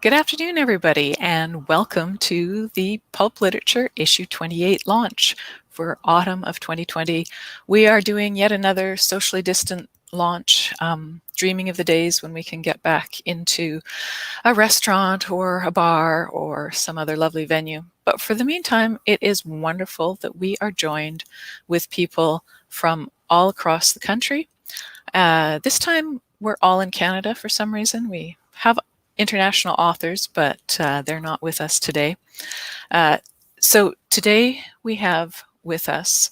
Good afternoon, everybody, and welcome to the Pulp Literature Issue 28 launch for autumn of 2020. We are doing yet another socially distant launch, dreaming of the days when we can get back into a restaurant or a bar or some other lovely venue. But for the meantime, it is wonderful that we are joined with people from all across the country. This time, we're all in Canada for some reason. We have international authors, but they're not with us today. So today we have with us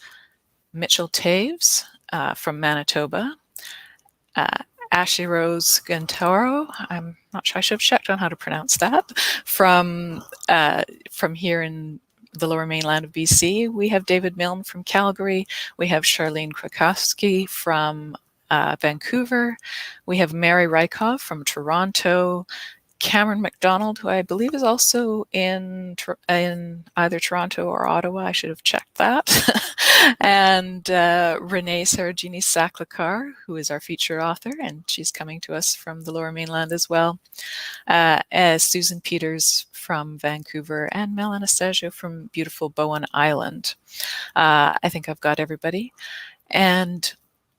Mitchell Taves from Manitoba, Ashley Rose Goentoro, I'm not sure, I should have checked on how to pronounce that, from here in the lower mainland of BC. We have David Milne from Calgary. We have Charlene Kwakowski from Vancouver. We have Mary Rykov from Toronto, Cameron McDonald, who I believe is also in either Toronto or Ottawa. I should have checked that. And Renee Sarojini Saklikar, who is our feature author, and she's coming to us from the lower mainland as well. As Susan Pieters from Vancouver, and Mel Anastasio from beautiful Bowen Island. I think I've got everybody. And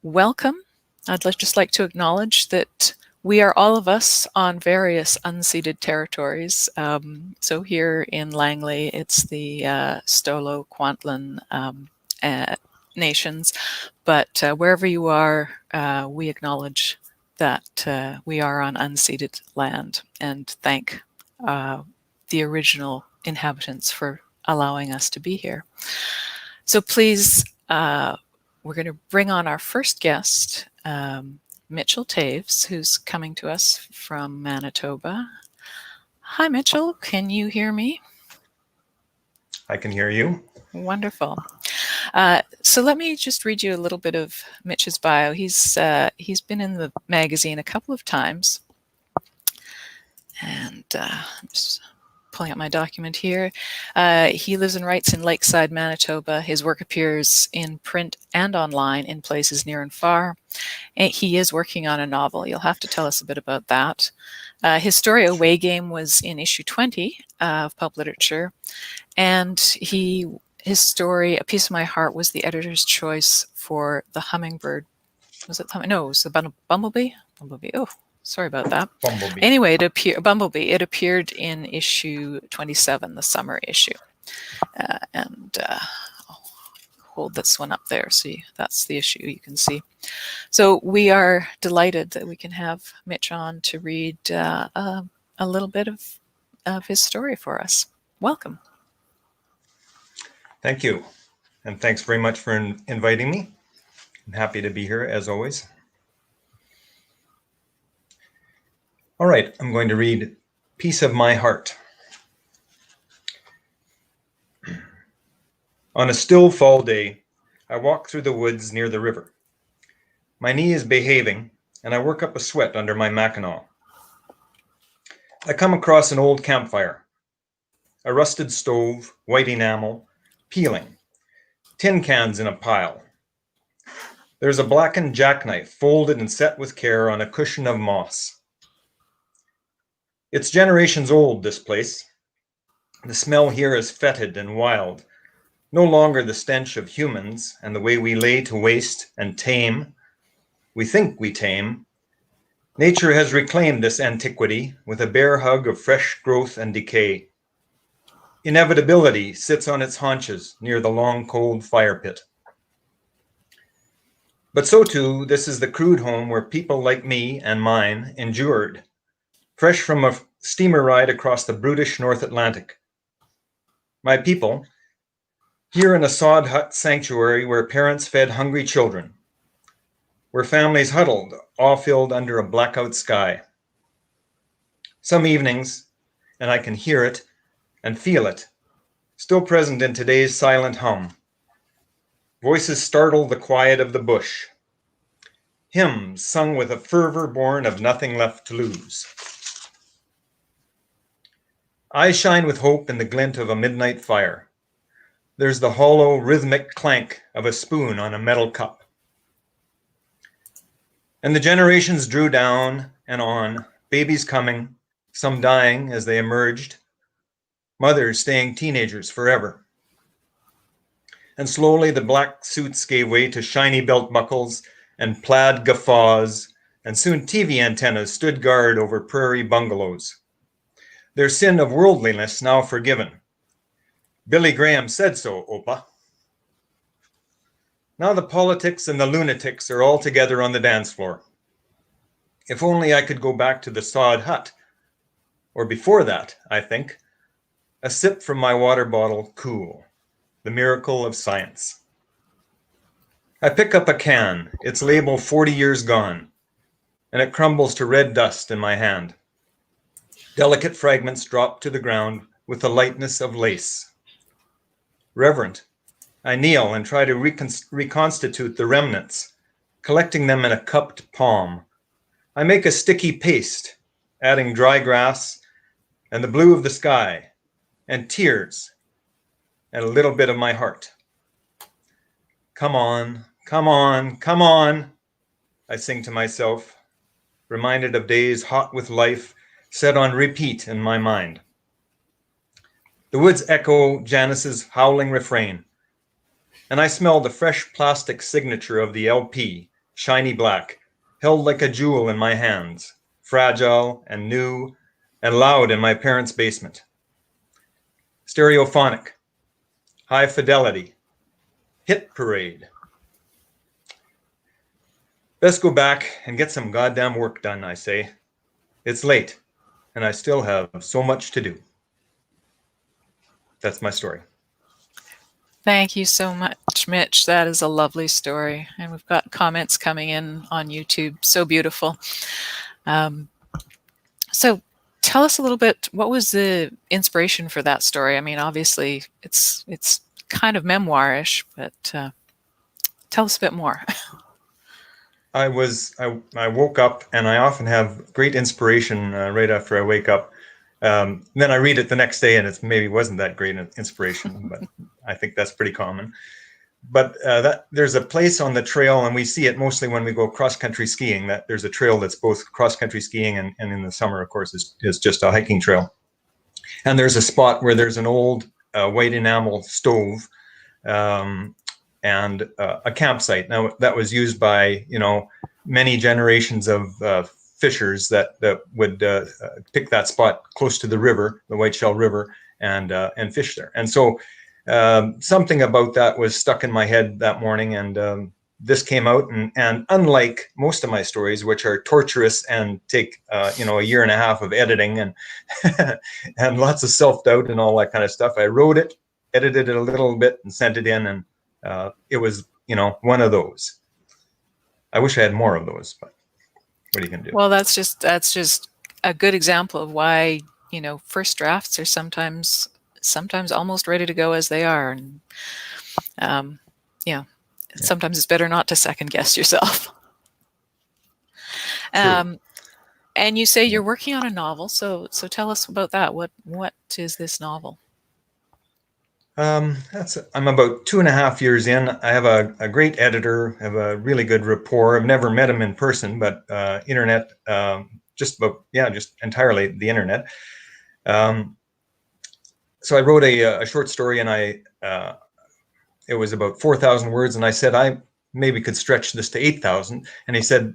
welcome. I'd just like to acknowledge that we are all of us on various unceded territories. So here in Langley, it's the Stolo, Kwantlen nations. But wherever you are, we acknowledge that we are on unceded land and thank the original inhabitants for allowing us to be here. So please, we're going to bring on our first guest, Mitchell Taves, who's coming to us from Manitoba. Hi, Mitchell. Can you hear me? I can hear you. Wonderful. So let me just read you a little bit of Mitch's bio. He's been in the magazine a couple of times. And I'm just pulling up my document here. He lives and writes in Lakeside, Manitoba. His work appears in print and online in places near and far. And he is working on a novel. You'll have to tell us a bit about that. His story, Away Game, was in issue 20 of Pulp Literature. And his story, A Piece of My Heart, was the editor's choice for the Hummingbird. Was it? No, it was the Bumblebee? Bumblebee. Oh, sorry about that. Bumblebee. Anyway, Bumblebee. It appeared in issue 27, the summer issue. I'll hold this one up there. See, that's the issue you can see. So we are delighted that we can have Mitch on to read a little bit of his story for us. Welcome. Thank you. And thanks very much for inviting me. I'm happy to be here as always. All right, I'm going to read Piece of My Heart. On a still fall day, I walk through the woods near the river. My knee is behaving, and I work up a sweat under my mackinaw. I come across an old campfire, a rusted stove, white enamel, peeling, tin cans in a pile. There's a blackened jackknife folded and set with care on a cushion of moss. It's generations old, this place. The smell here is fetid and wild, no longer the stench of humans and the way we lay to waste and tame. We think we tame. Nature has reclaimed this antiquity with a bare hug of fresh growth and decay. Inevitability sits on its haunches near the long, cold fire pit. But so too, this is the crude home where people like me and mine endured, fresh from a steamer ride across the brutish North Atlantic. My people, here in a sod hut sanctuary where parents fed hungry children, where families huddled, awe-filled under a blackout sky. Some evenings, and I can hear it and feel it, still present in today's silent hum. Voices startle the quiet of the bush. Hymns sung with a fervor born of nothing left to lose. Eyes shine with hope in the glint of a midnight fire. There's the hollow, rhythmic clank of a spoon on a metal cup. And the generations drew down and on, babies coming, some dying as they emerged, mothers staying teenagers forever. And slowly the black suits gave way to shiny belt buckles and plaid guffaws, and soon TV antennas stood guard over prairie bungalows. Their sin of worldliness now forgiven. Billy Graham said so, Opa. Now the politics and the lunatics are all together on the dance floor. If only I could go back to the sod hut. Or before that, I think. A sip from my water bottle, cool. The miracle of science. I pick up a can, its label 40 years gone, and it crumbles to red dust in my hand. Delicate fragments drop to the ground with the lightness of lace. Reverent, I kneel and try to reconstitute the remnants, collecting them in a cupped palm. I make a sticky paste, adding dry grass and the blue of the sky, and tears, and a little bit of my heart. Come on, come on, come on, I sing to myself, reminded of days hot with life, set on repeat in my mind. The woods echo Janice's howling refrain, and I smell the fresh plastic signature of the LP, shiny black, held like a jewel in my hands, fragile and new and loud in my parents' basement. Stereophonic, high fidelity, hit parade. Best go back and get some goddamn work done, I say. It's late, and I still have so much to do. That's my story. Thank you so much, Mitch. That is a lovely story. And we've got comments coming in on YouTube. So beautiful. So tell us a little bit, what was the inspiration for that story? I mean, obviously, it's kind of memoirish, but tell us a bit more. I woke up, and I often have great inspiration right after I wake up. Then I read it the next day, and it maybe wasn't that great an inspiration, but I think that's pretty common. But there's a place on the trail, and we see it mostly when we go cross-country skiing, that there's a trail that's both cross-country skiing and in the summer, of course, is just a hiking trail. And there's a spot where there's an old white enamel stove and a campsite. Now, that was used by, many generations of fishers that would pick that spot close to the river, the Whiteshell River, and fish there. And so something about that was stuck in my head that morning, and this came out. And unlike most of my stories, which are torturous and take a year and a half of editing and and lots of self-doubt and all that kind of stuff, I wrote it, edited it a little bit, and sent it in, and it was one of those. I wish I had more of those, but what are you gonna do? Well, that's just a good example of why first drafts are sometimes almost ready to go as they are, and sometimes it's better not to second guess yourself. And you say you're working on a novel, so tell us about that. What is this novel? I'm about 2.5 years in. I have a great editor, have a really good rapport. I've never met him in person, but internet, just entirely the internet. So I wrote a short story, and it was about 4,000 words, and I said I maybe could stretch this to 8,000, and he said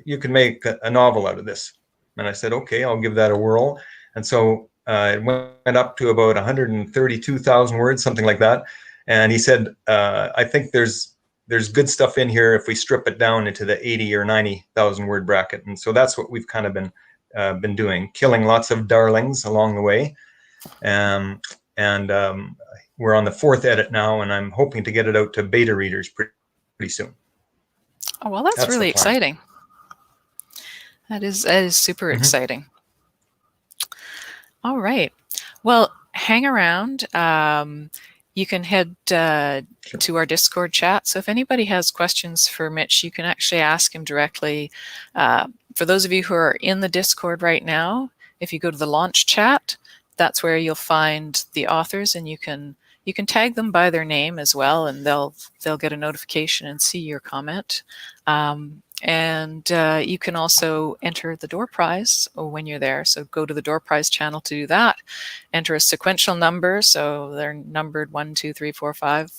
you can make a novel out of this, and I said okay, I'll give that a whirl. And so it went up to about 132,000 words, something like that. And he said, I think there's good stuff in here if we strip it down into the 80 or 90,000 word bracket. And so that's what we've kind of been doing, killing lots of darlings along the way. And we're on the 4th edit now, and I'm hoping to get it out to beta readers pretty soon. Oh, well, that's really exciting. That is super exciting. All right. Well, hang around. You can head to our Discord chat. So if anybody has questions for Mitch, you can actually ask him directly. For those of you who are in the Discord right now, if you go to the launch chat, that's where you'll find the authors, and you can tag them by their name as well, and they'll get a notification and see your comment. And you can also enter the door prize when you're there. So go to the door prize channel to do that. Enter a sequential number. So they're numbered 1, 2, 3, 4, 5.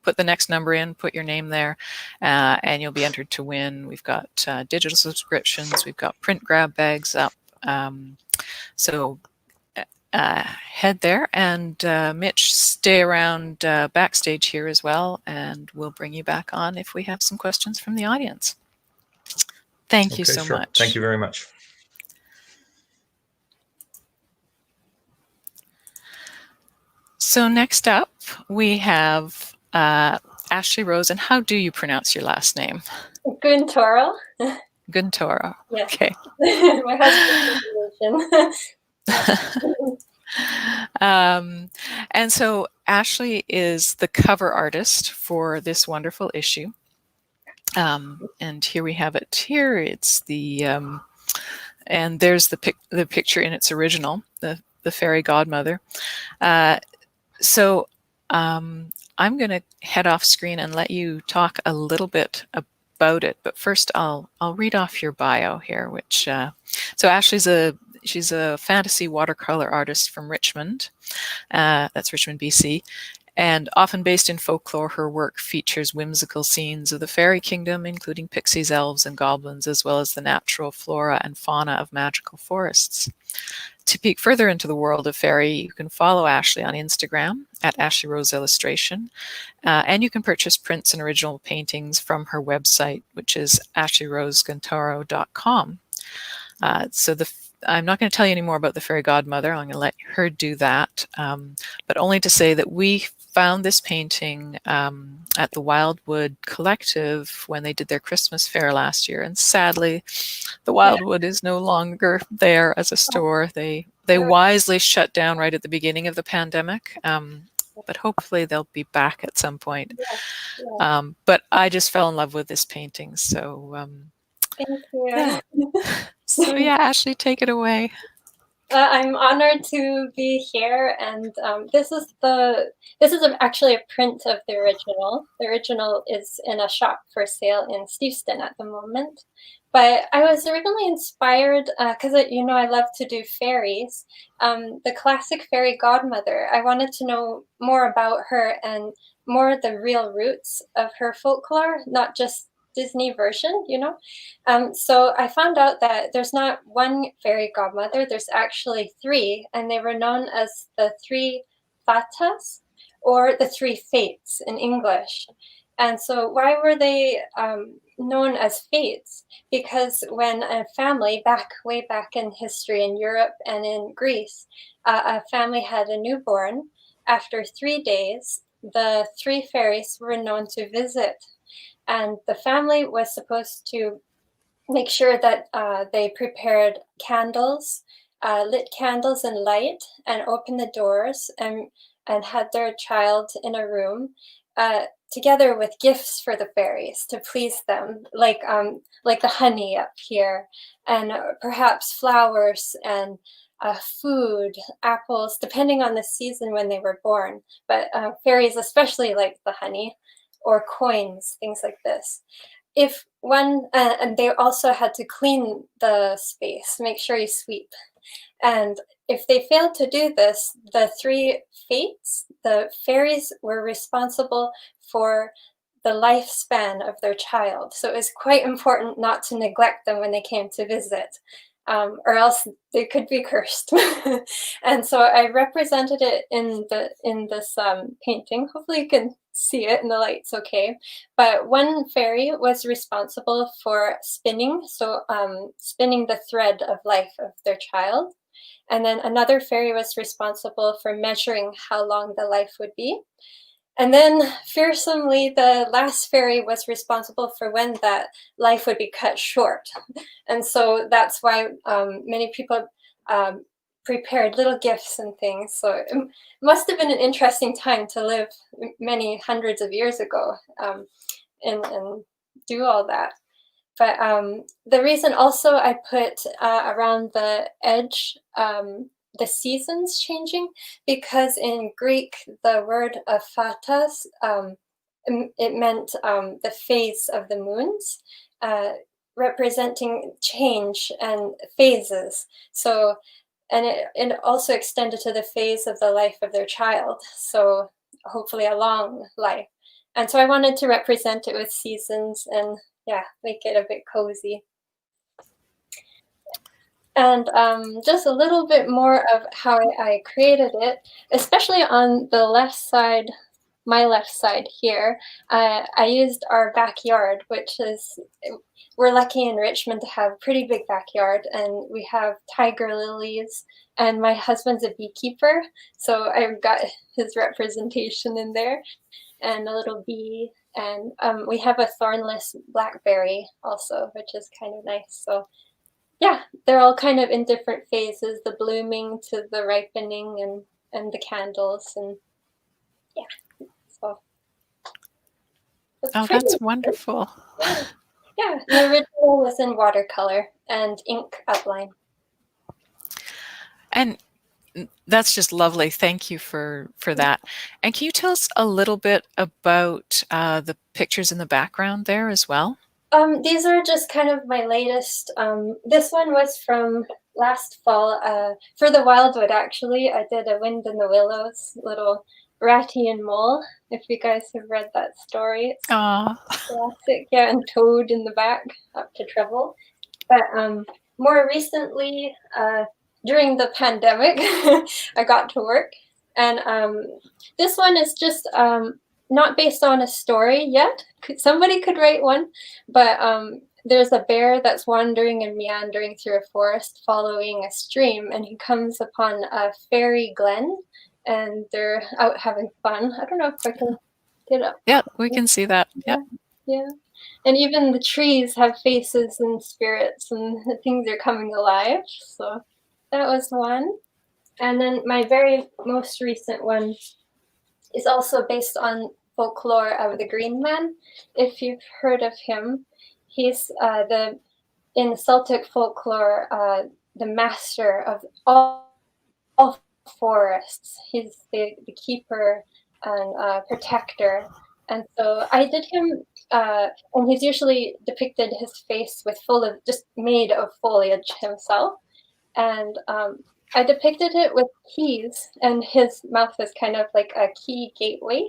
Put the next number in, put your name there, and you'll be entered to win. We've got digital subscriptions. We've got print grab bags up. So head there, and Mitch, stay around backstage here as well, and we'll bring you back on if we have some questions from the audience. Thank you so much. Thank you very much. So next up, we have Ashley Rose. And how do you pronounce your last name? Goentoro. Goentoro. Yes. Okay. My husband's and so Ashley is the cover artist for this wonderful issue. And here we have it here. It's the, and there's the picture in its original, the fairy godmother. So I'm going to head off screen and let you talk a little bit about it. But first, I'll read off your bio here. Which so Ashley's she's a fantasy watercolor artist from Richmond. That's Richmond, BC. And often based in folklore, her work features whimsical scenes of the fairy kingdom, including pixies, elves, and goblins, as well as the natural flora and fauna of magical forests. To peek further into the world of fairy, you can follow Ashley on Instagram at Ashley Rose Illustration, and you can purchase prints and original paintings from her website, which is ashleyrosegoentoro.com. So I'm not going to tell you any more about the fairy godmother. I'm going to let her do that, but only to say that we found this painting at the Wildwood Collective when they did their Christmas fair last year, and sadly, the Wildwood is no longer there as a store. They wisely shut down right at the beginning of the pandemic, but hopefully they'll be back at some point. But I just fell in love with this painting, so thank you. Yeah. So yeah, Ashley, take it away. I'm honored to be here, and this is actually a print of the original. The original is in a shop for sale in Steveston at the moment. But I was originally inspired because I love to do fairies. The classic fairy godmother. I wanted to know more about her and more the real roots of her folklore, not just Disney version, so I found out that there's not one fairy godmother, there's actually 3, and they were known as the 3 fatas, or the 3 fates in English. And so why were they known as fates? Because when a family, way back in history in Europe and in Greece, a family had a newborn, after 3 days, the 3 fairies were known to visit. And the family was supposed to make sure that they prepared candles, lit candles and light, and opened the doors and had their child in a room together with gifts for the fairies to please them, like the honey up here, and perhaps flowers and food, apples, depending on the season when they were born. But fairies especially like the honey, or coins, things like this. If one, and they also had to clean the space, make sure you sweep. And if they failed to do this, the 3 fates, the fairies, were responsible for the lifespan of their child. So it was quite important not to neglect them when they came to visit, or else they could be cursed. And so I represented it in this painting. Hopefully you can see it in the light's okay. But one fairy was responsible for spinning, so spinning the thread of life of their child. And then another fairy was responsible for measuring how long the life would be. And then fearsomely, the last fairy was responsible for when that life would be cut short. And so that's why many people prepared little gifts and things. So it must have been an interesting time to live many hundreds of years ago and do all that. But the reason also I put around the edge the seasons changing, because in Greek, the word fatas, it meant the phase of the moons. representing change and phases. So, and it also extended to the phase of the life of their child. So hopefully a long life. And so I wanted to represent it with seasons and yeah, make it a bit cozy. And just a little bit more of how I created it, especially on the left side, my left side here. I used our backyard, which is, we're lucky in Richmond to have a pretty big backyard, and we have tiger lilies, and my husband's a beekeeper, so I got his representation in there, and a little bee, and we have a thornless blackberry also, which is kind of nice. So yeah, they're all kind of in different phases, the blooming to the ripening and the candles, and yeah, so Oh, that's wonderful. Yeah, the original was in watercolor and ink outline. And that's just lovely. Thank you for that. And can you tell us a little bit about the pictures in the background there as well? These are just kind of my latest. This one was from last fall for the Wildwood, actually. I did a Wind in the Willows, little Ratty and Mole, if you guys have read that story. It's classic, yeah, and Toad in the back, up to treble. But more recently, during the pandemic, I got to work. And this one is just not based on a story yet. Somebody could write one, but there's a bear that's wandering and meandering through a forest following a stream, and he comes upon a fairy glen, and they're out having fun. I don't know if I can get up. Yeah, we can see that. Yeah. Yeah. And even the trees have faces and spirits, and things are coming alive. So that was one. And then my very most recent one is also based on folklore of the Green Man. If you've heard of him, he's in Celtic folklore, the master of all forests. He's the keeper and protector. And so I did him, and he's usually depicted his face with just made of foliage himself. And I depicted it with keys, and his mouth is kind of like a key gateway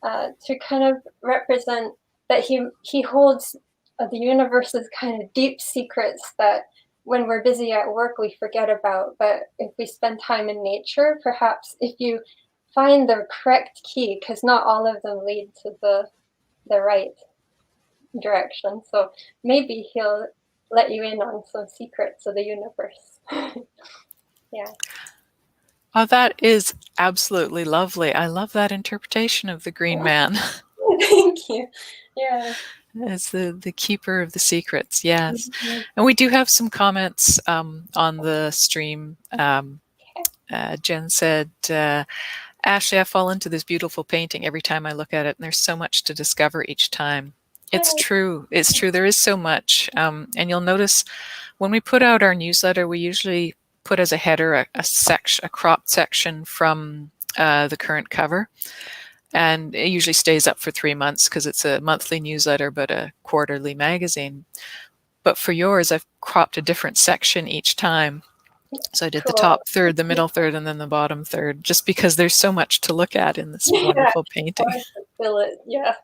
to kind of represent that he holds the universe's kind of deep secrets that when we're busy at work we forget about. But if we spend time in nature, perhaps if you find the correct key, because not all of them lead to the right direction. So maybe he'll let you in on some secrets of the universe. Yeah. Oh, that is absolutely lovely. I love that interpretation of the Green Man. Thank you. Yeah. As the keeper of the secrets, yes. Mm-hmm. And we do have some comments on the stream. Jen said, Ashley, I fall into this beautiful painting every time I look at it, and there's so much to discover each time. It's true. It's true. There is so much. And you'll notice when we put out our newsletter, we usually put as a header a cropped section from the current cover. And it usually stays up for 3 months because it's a monthly newsletter, but a quarterly magazine. But for yours, I've cropped a different section each time. So I did the top third, the middle third, and then the bottom third, just because there's so much to look at in this wonderful painting. Feel it, yeah.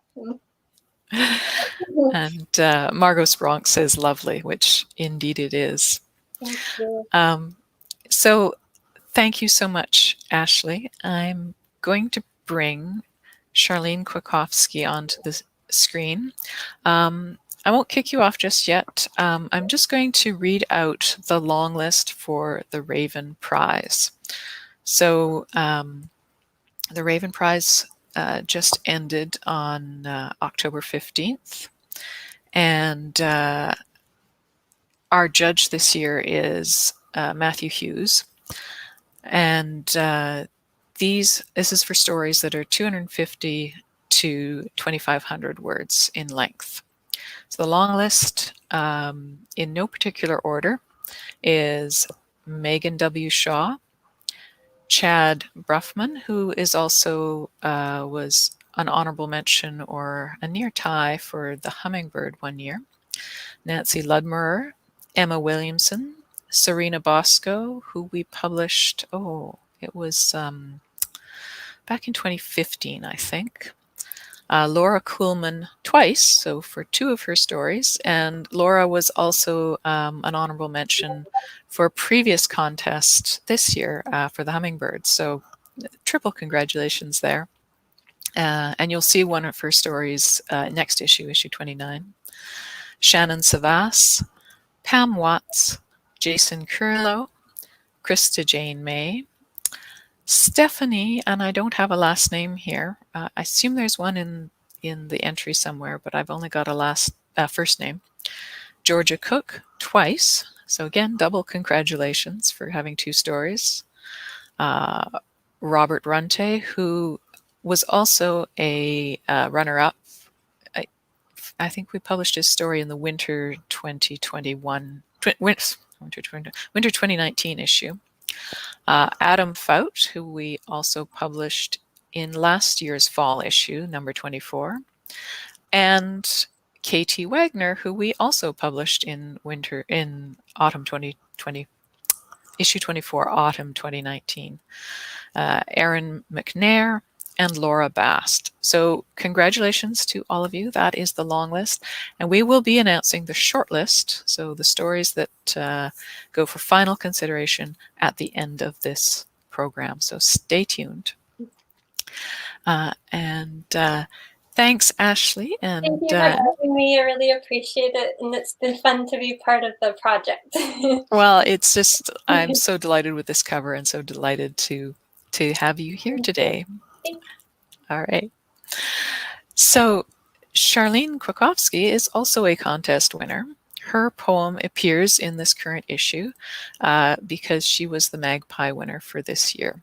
And Margot Spronk says lovely, which indeed it is. Thank you. So thank you so much, Ashley. I'm going to bring Charlene Kwakowski onto the screen. I won't kick you off just yet. I'm just going to read out the long list for the Raven Prize. So the Raven Prize just ended on October 15th. And our judge this year is Matthew Hughes. And this is for stories that are 250 to 2,500 words in length. So the long list, in no particular order, is Megan W. Shaw, Chad Bruffman, who is also was an honorable mention or a near tie for the Hummingbird one year, Nancy Ludmerer, Emma Williamson, Serena Bosco, who we published, it was back in 2015, I think. Laura Kuhlman twice, so for 2 of her stories. And Laura was also an honorable mention for a previous contest this year for the Hummingbirds. So triple congratulations there. And you'll see one of her stories next issue, issue 29. Shannon Savas, Pam Watts, Jason Curlow, Krista Jane May, Stephanie, and I don't have a last name here. I assume there's one in the entry somewhere, but I've only got a first name. Georgia Cook, twice. So again, double congratulations for having 2 stories. Robert Runte, who was also a runner-up. I think we published his story in the winter 2019 issue. Adam Fout, who we also published in last year's fall issue, number 24, and K.T. Wagner, who we also published in autumn 2020, issue 24, autumn 2019. Erin McNair and Laura Bast. So congratulations to all of you. That is the long list. And we will be announcing the short list, so the stories that go for final consideration at the end of this program. So stay tuned. Thanks, Ashley. And thank you for having me. I really appreciate it. And it's been fun to be part of the project. Well, it's just, I'm so delighted with this cover and so delighted to have you here today. Thanks. All right. So Charlene Kwakowski is also a contest winner. Her poem appears in this current issue because she was the Magpie winner for this year.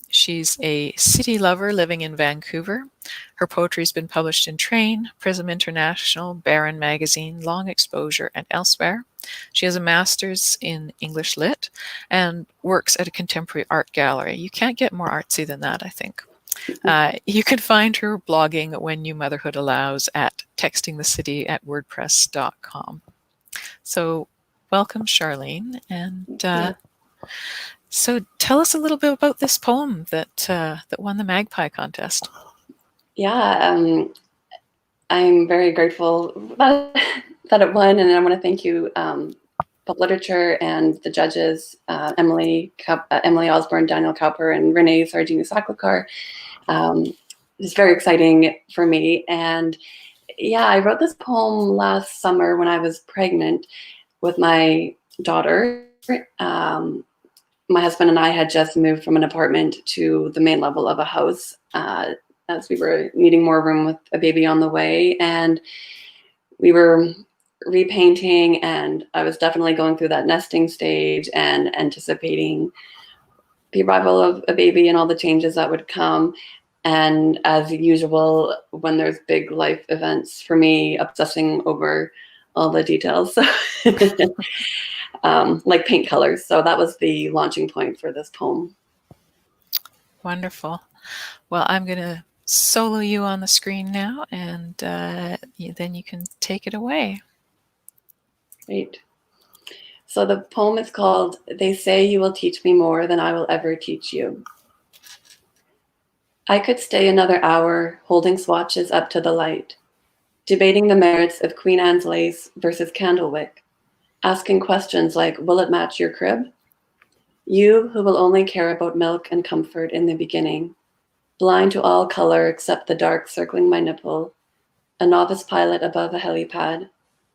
She's a city lover living in Vancouver. Her poetry has been published in Train, Prism International, Barron Magazine, Long Exposure, and elsewhere. She has a master's in English Lit and works at a contemporary art gallery. You can't get more artsy than that, I think. You can find her blogging when New Motherhood allows at textingthecity@wordpress.com. So welcome, Charlene. And so tell us a little bit about this poem that won the Magpie contest. Yeah, I'm very grateful that it won, and I want to thank you, Pulp Literature, and the judges, Emily Osborne, Daniel Cowper, and Renee Sarojini Saklikar. It's very exciting for me. And yeah, I wrote this poem last summer when I was pregnant with my daughter. My husband and I had just moved from an apartment to the main level of a house as we were needing more room with a baby on the way. And we were repainting, and I was definitely going through that nesting stage and anticipating the arrival of a baby and all the changes that would come. And as usual, when there's big life events, for me, obsessing over all the details, like paint colors. So that was the launching point for this poem. Wonderful. Well, I'm going to solo you on the screen now, and then you can take it away. Great. So the poem is called "They Say You Will Teach Me More Than I Will Ever Teach You." I could stay another hour holding swatches up to the light, debating the merits of Queen Anne's lace versus candlewick, asking questions like, will it match your crib? You who will only care about milk and comfort in the beginning, blind to all color except the dark circling my nipple, a novice pilot above a helipad,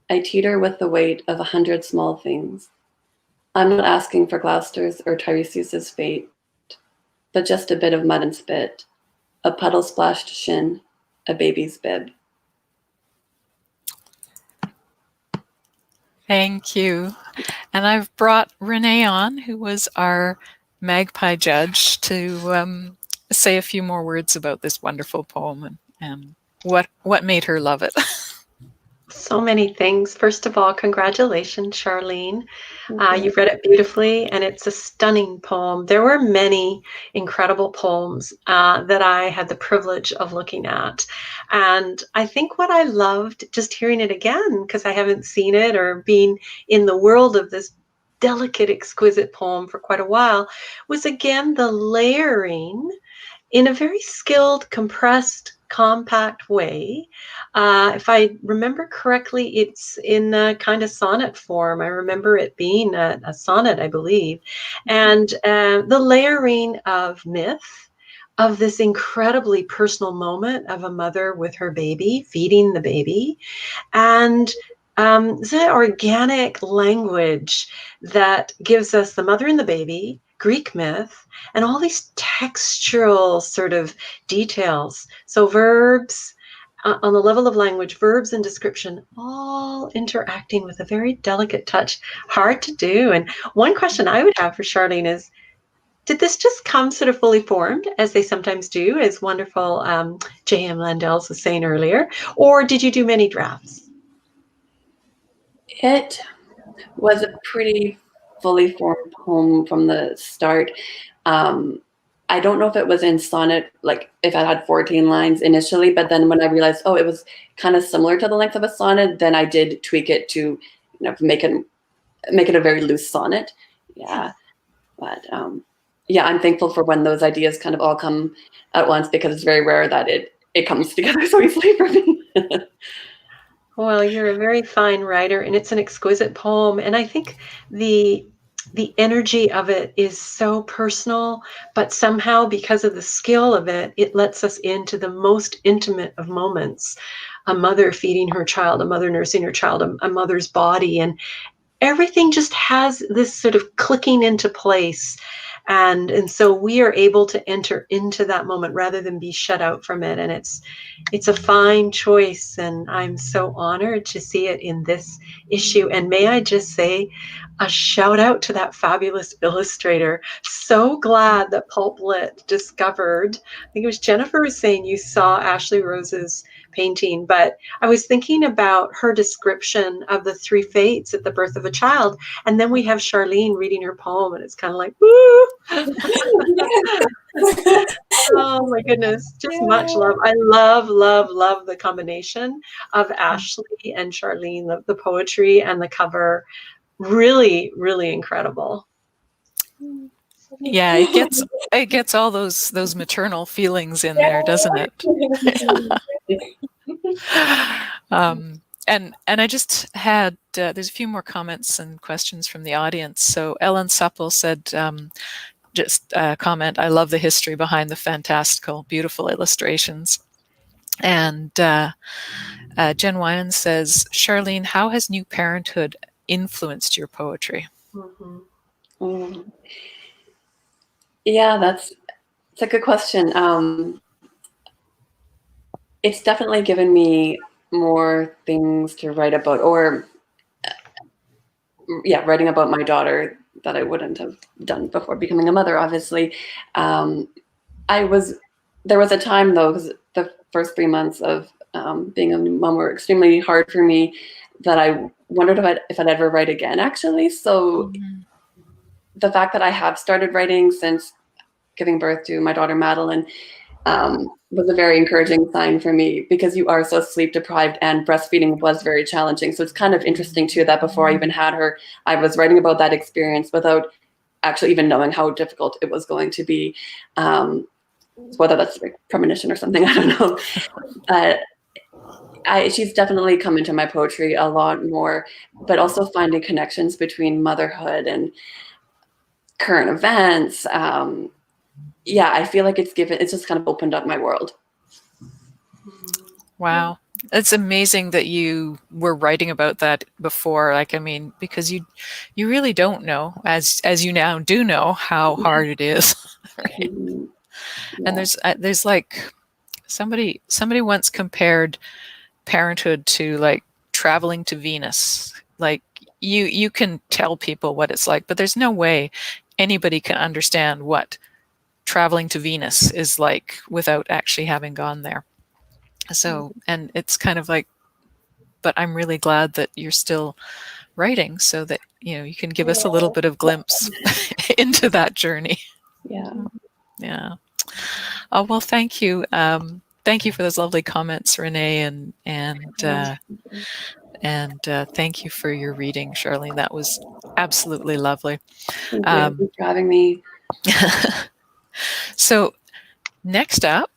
I teeter with the weight of 100 small things. I'm not asking for Gloucester's or Tiresias's fate, but just a bit of mud and spit, a puddle-splashed shin, a baby's bib. Thank you. And I've brought Renee on, who was our Magpie judge, to say a few more words about this wonderful poem and what made her love it. So many things. First of all, congratulations, Charlene. You've read it beautifully, and it's a stunning poem. There were many incredible poems that I had the privilege of looking at. And I think what I loved, just hearing it again, because I haven't seen it or been in the world of this delicate, exquisite poem for quite a while, was again the layering in a very skilled, compressed, compact way. If I remember correctly, it's in a kind of sonnet form. I remember it being a sonnet, I believe. And the layering of myth, of this incredibly personal moment of a mother with her baby, feeding the baby, and the organic language that gives us the mother and the baby, Greek myth, and all these textural sort of details. So verbs, on the level of language, verbs and description, all interacting with a very delicate touch, hard to do. And one question I would have for Charlene is, did this just come sort of fully formed, as they sometimes do, as wonderful J.M. Landels was saying earlier, or did you do many drafts? It was a pretty fully formed poem from the start. I don't know if it was in sonnet, like if I had 14 lines initially, but then when I realized, oh, it was kind of similar to the length of a sonnet, then I did tweak it to, make it a very loose sonnet. Yeah. But yeah, I'm thankful for when those ideas kind of all come at once, because it's very rare that it comes together so easily for me. Well, you're a very fine writer, and it's an exquisite poem. And I think the energy of it is so personal, but somehow because of the skill of it, it lets us into the most intimate of moments. A mother feeding her child, a mother nursing her child, a mother's body, and everything just has this sort of clicking into place. And so we are able to enter into that moment rather than be shut out from it. And it's a fine choice, and I'm so honored to see it in this issue. And may I just say a shout out to that fabulous illustrator. So glad that Pulp Lit discovered, I think it was Jennifer was saying you saw Ashley Rose's painting, but I was thinking about her description of the three fates at the birth of a child, and then we have Charlene reading her poem, and it's kind of like, woo! Oh my goodness, just much love. I love the combination of Ashley and Charlene, the poetry and the cover. Really, really incredible. Yeah, it gets all those maternal feelings in there, doesn't it? And I just had there's a few more comments and questions from the audience. So Ellen Supple said, just comment, I love the history behind the fantastical, beautiful illustrations. And Jen Wyman says, Charlene, how has new parenthood influenced your poetry? Yeah, it's a good question. It's definitely given me more things to write about, or writing about my daughter that I wouldn't have done before becoming a mother, obviously. There was a time though, because the first 3 months of being a new mom were extremely hard for me, that I wondered if I'd ever write again, actually. So the fact that I have started writing since giving birth to my daughter Madeline was a very encouraging sign for me, because you are so sleep deprived and breastfeeding was very challenging. So it's kind of interesting too that before I even had her, I was writing about that experience without actually even knowing how difficult it was going to be. Whether that's like premonition or something, I don't know. But she's definitely come into my poetry a lot more, but also finding connections between motherhood and current events. I feel like it's just kind of opened up my world. Wow. It's amazing that you were writing about that before. Like, I mean, because you really don't know, as you now do know, how hard it is. Right? Yeah. And there's like somebody once compared parenthood to like traveling to Venus. Like you can tell people what it's like, but there's no way anybody can understand what traveling to Venus is like without actually having gone there. So, and it's kind of like but I'm really glad that you're still writing so that, you can give us a little bit of glimpse into that journey. Yeah. Yeah. Oh, well, thank you. Thank you for those lovely comments, Renee, and thank you for your reading, Charlene. That was absolutely lovely. Thank you. Thanks for having me. So next up,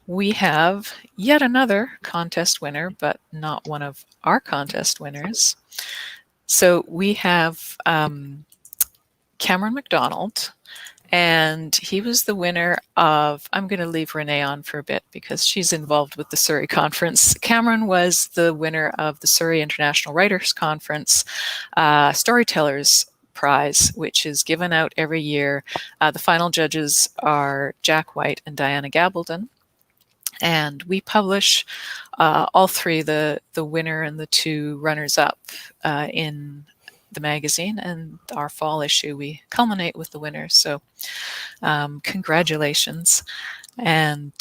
we have yet another contest winner, but not one of our contest winners. So we have Cameron McDonald, and he was the winner of, I'm going to leave Renee on for a bit because she's involved with the Surrey Conference. Cameron was the winner of the Surrey International Writers Conference Storytellers Prize, which is given out every year. The final judges are Jack White and Diana Gabaldon. And we publish all three, the winner and the two runners-up, in the magazine, and our fall issue we culminate with the winner. So congratulations. And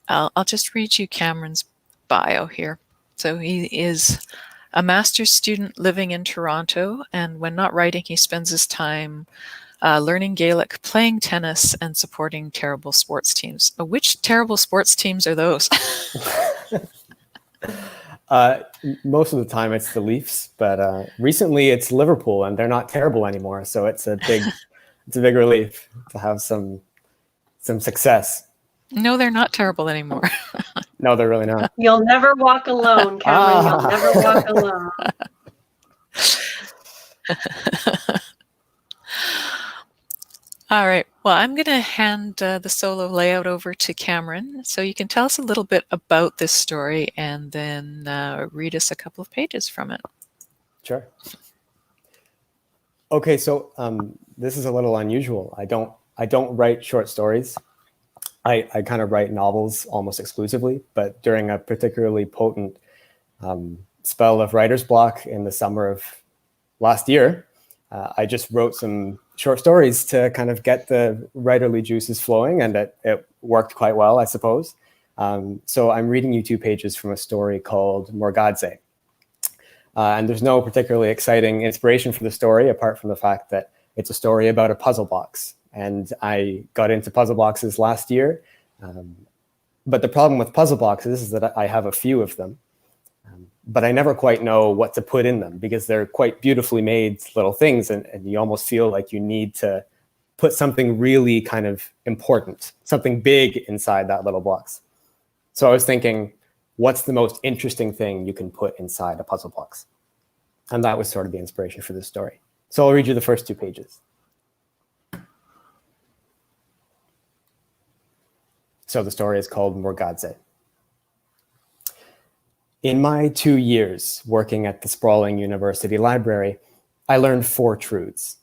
I'll just read you Cameron's bio here. So he is a master's student living in Toronto, and when not writing, he spends his time learning Gaelic, playing tennis, and supporting terrible sports teams. Which terrible sports teams are those? Most of the time it's the Leafs, but recently it's Liverpool, and they're not terrible anymore. So it's a big relief to have some success. No, they're not terrible anymore. No, they're really not. You'll never walk alone, Cameron. You'll never walk alone. All right. Well, I'm going to hand the solo layout over to Cameron, so you can tell us a little bit about this story and then read us a couple of pages from it. Sure. Okay, so this is a little unusual. I don't write short stories. I kind of write novels almost exclusively, but during a particularly potent spell of writer's block in the summer of last year, I just wrote some short stories to kind of get the writerly juices flowing, and it worked quite well, I suppose. So I'm reading you 2 pages from a story called Morgadze. And there's no particularly exciting inspiration for the story, apart from the fact that it's a story about a puzzle box. And I got into puzzle boxes last year. But the problem with puzzle boxes is that I have a few of them. But I never quite know what to put in them because they're quite beautifully made little things, and you almost feel like you need to put something really kind of important, something big inside that little box. So I was thinking, what's the most interesting thing you can put inside a puzzle box? And that was sort of the inspiration for this story. So I'll read you the first 2 pages. So the story is called Morgadze. In my 2 years working at the sprawling university library, I learned 4 truths.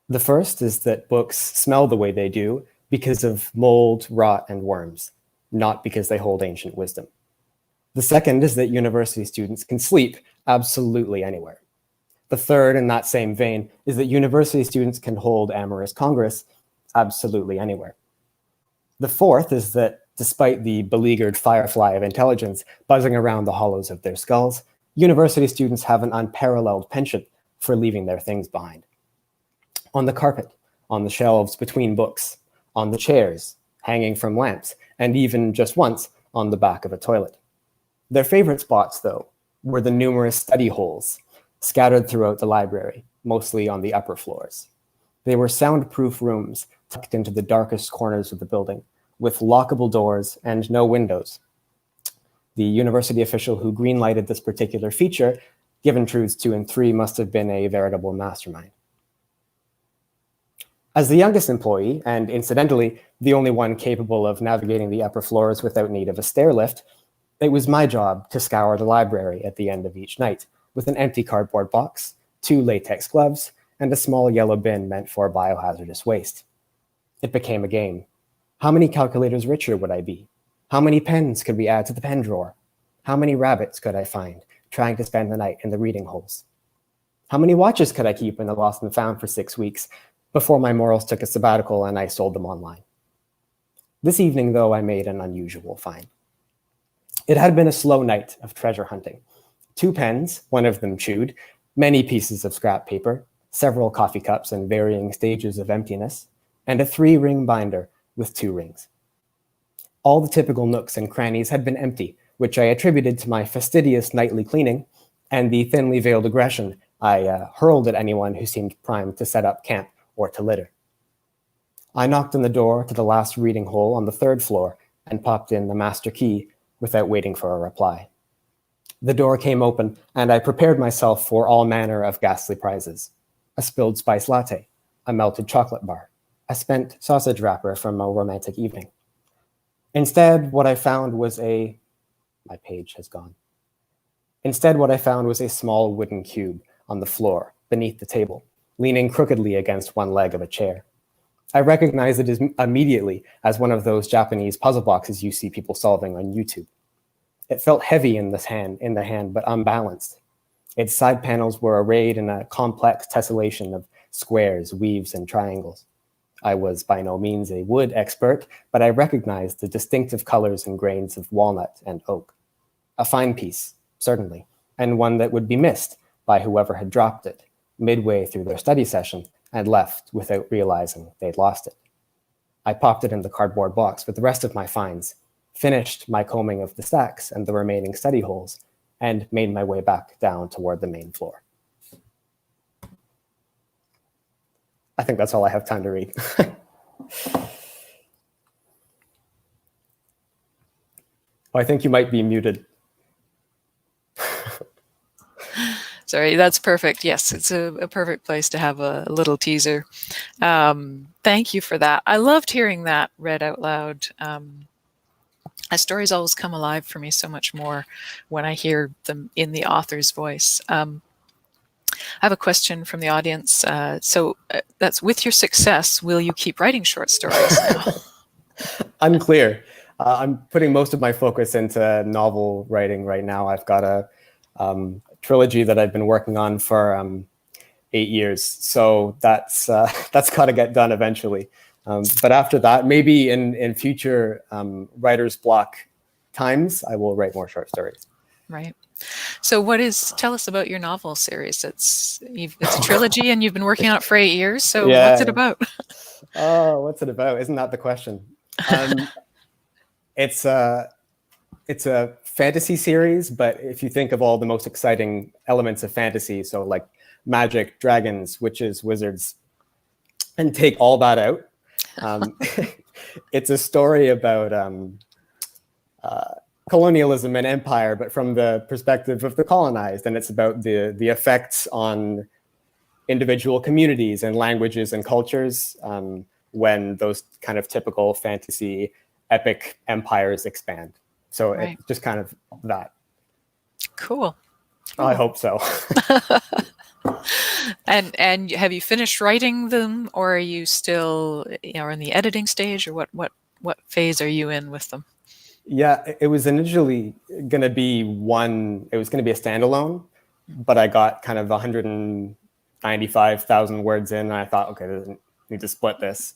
The first is that books smell the way they do because of mold, rot, and worms, not because they hold ancient wisdom. The second is that university students can sleep absolutely anywhere. The third, in that same vein, is that university students can hold amorous congress absolutely anywhere. The fourth is that despite the beleaguered firefly of intelligence buzzing around the hollows of their skulls, university students have an unparalleled penchant for leaving their things behind. On the carpet, on the shelves between books, on the chairs, hanging from lamps, and even just once on the back of a toilet. Their favorite spots, though, were the numerous study holes scattered throughout the library, mostly on the upper floors. They were soundproof rooms tucked into the darkest corners of the building, with lockable doors and no windows. The university official who greenlighted this particular feature, given truths 2 and 3, must have been a veritable mastermind. As the youngest employee, and incidentally, the only one capable of navigating the upper floors without need of a stair lift, it was my job to scour the library at the end of each night with an empty cardboard box, 2 latex gloves, and a small yellow bin meant for biohazardous waste. It became a game. How many calculators richer would I be? How many pens could we add to the pen drawer? How many rabbits could I find trying to spend the night in the reading holes? How many watches could I keep in the lost and found for 6 weeks before my morals took a sabbatical and I sold them online? This evening, though, I made an unusual find. It had been a slow night of treasure hunting, 2 pens, one of them chewed, many pieces of scrap paper, several coffee cups in varying stages of emptiness, and a 3-ring binder with 2 rings. All the typical nooks and crannies had been empty, which I attributed to my fastidious nightly cleaning and the thinly veiled aggression I hurled at anyone who seemed primed to set up camp or to litter. I knocked on the door to the last reading hole on the 3rd floor and popped in the master key without waiting for a reply. The door came open, and I prepared myself for all manner of ghastly prizes. A spilled spice latte, a melted chocolate bar, a spent sausage wrapper from a romantic evening. Instead, what I found was my page has gone. Instead, what I found was a small wooden cube on the floor beneath the table, leaning crookedly against one leg of a chair. I recognized it immediately as one of those Japanese puzzle boxes you see people solving on YouTube. It felt heavy in the hand, but unbalanced. Its side panels were arrayed in a complex tessellation of squares, weaves, and triangles. I was by no means a wood expert, but I recognized the distinctive colors and grains of walnut and oak. A fine piece, certainly, and one that would be missed by whoever had dropped it midway through their study session and left without realizing they'd lost it. I popped it in the cardboard box with the rest of my finds, finished my combing of the stacks and the remaining study holes, and made my way back down toward the main floor. I think that's all I have time to read. I think you might be muted. Sorry, that's perfect. Yes, it's a perfect place to have a little teaser. Thank you for that. I loved hearing that read out loud. Stories always come alive for me so much more when I hear them in the author's voice. I have a question from the audience. So that's, with your success, will you keep writing short stories now? Unclear. I'm putting most of my focus into novel writing right now. I've got a trilogy that I've been working on for 8 years. So that's got to get done eventually. But after that, maybe in future writer's block times, I will write more short stories. Right. So tell us about your novel series. It's a trilogy and you've been working on it for 8 years. So yeah. What's it about? Oh, what's it about? Isn't that the question? It's a fantasy series, but if you think of all the most exciting elements of fantasy, so like magic, dragons, witches, wizards, and take all that out, it's a story about colonialism and empire, but from the perspective of the colonized, and it's about the effects on individual communities and languages and cultures when those kind of typical fantasy epic empires expand. So right. It's just kind of that. Cool. I hope so. And have you finished writing them, or are you still in the editing stage, or what phase are you in with them? Yeah, it was initially going to be it was going to be a standalone, but I got kind of 195,000 words in, and I thought, okay, I need to split this.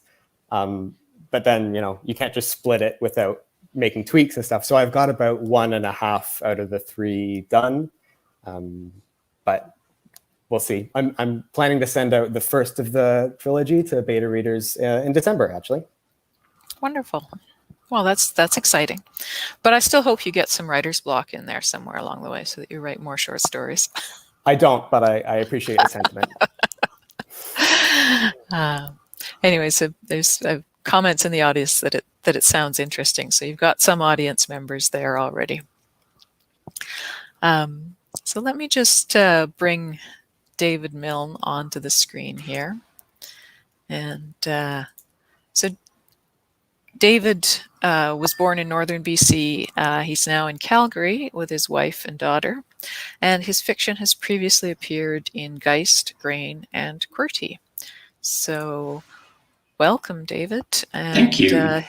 But then, you can't just split it without making tweaks and stuff. So I've got about 1.5 out of the 3 done. But we'll see. I'm planning to send out the first of the trilogy to beta readers in December, actually. Wonderful. Well, that's exciting. But I still hope you get some writer's block in there somewhere along the way so that you write more short stories. I don't, but I appreciate the sentiment. Anyway, so there's comments in the audience that it sounds interesting. So you've got some audience members there already. So let me just bring David Milne onto the screen here. And so David was born in northern BC. He's now in Calgary with his wife and daughter. And his fiction has previously appeared in Geist, Grain, and QWERTY. So welcome, David. And, thank you.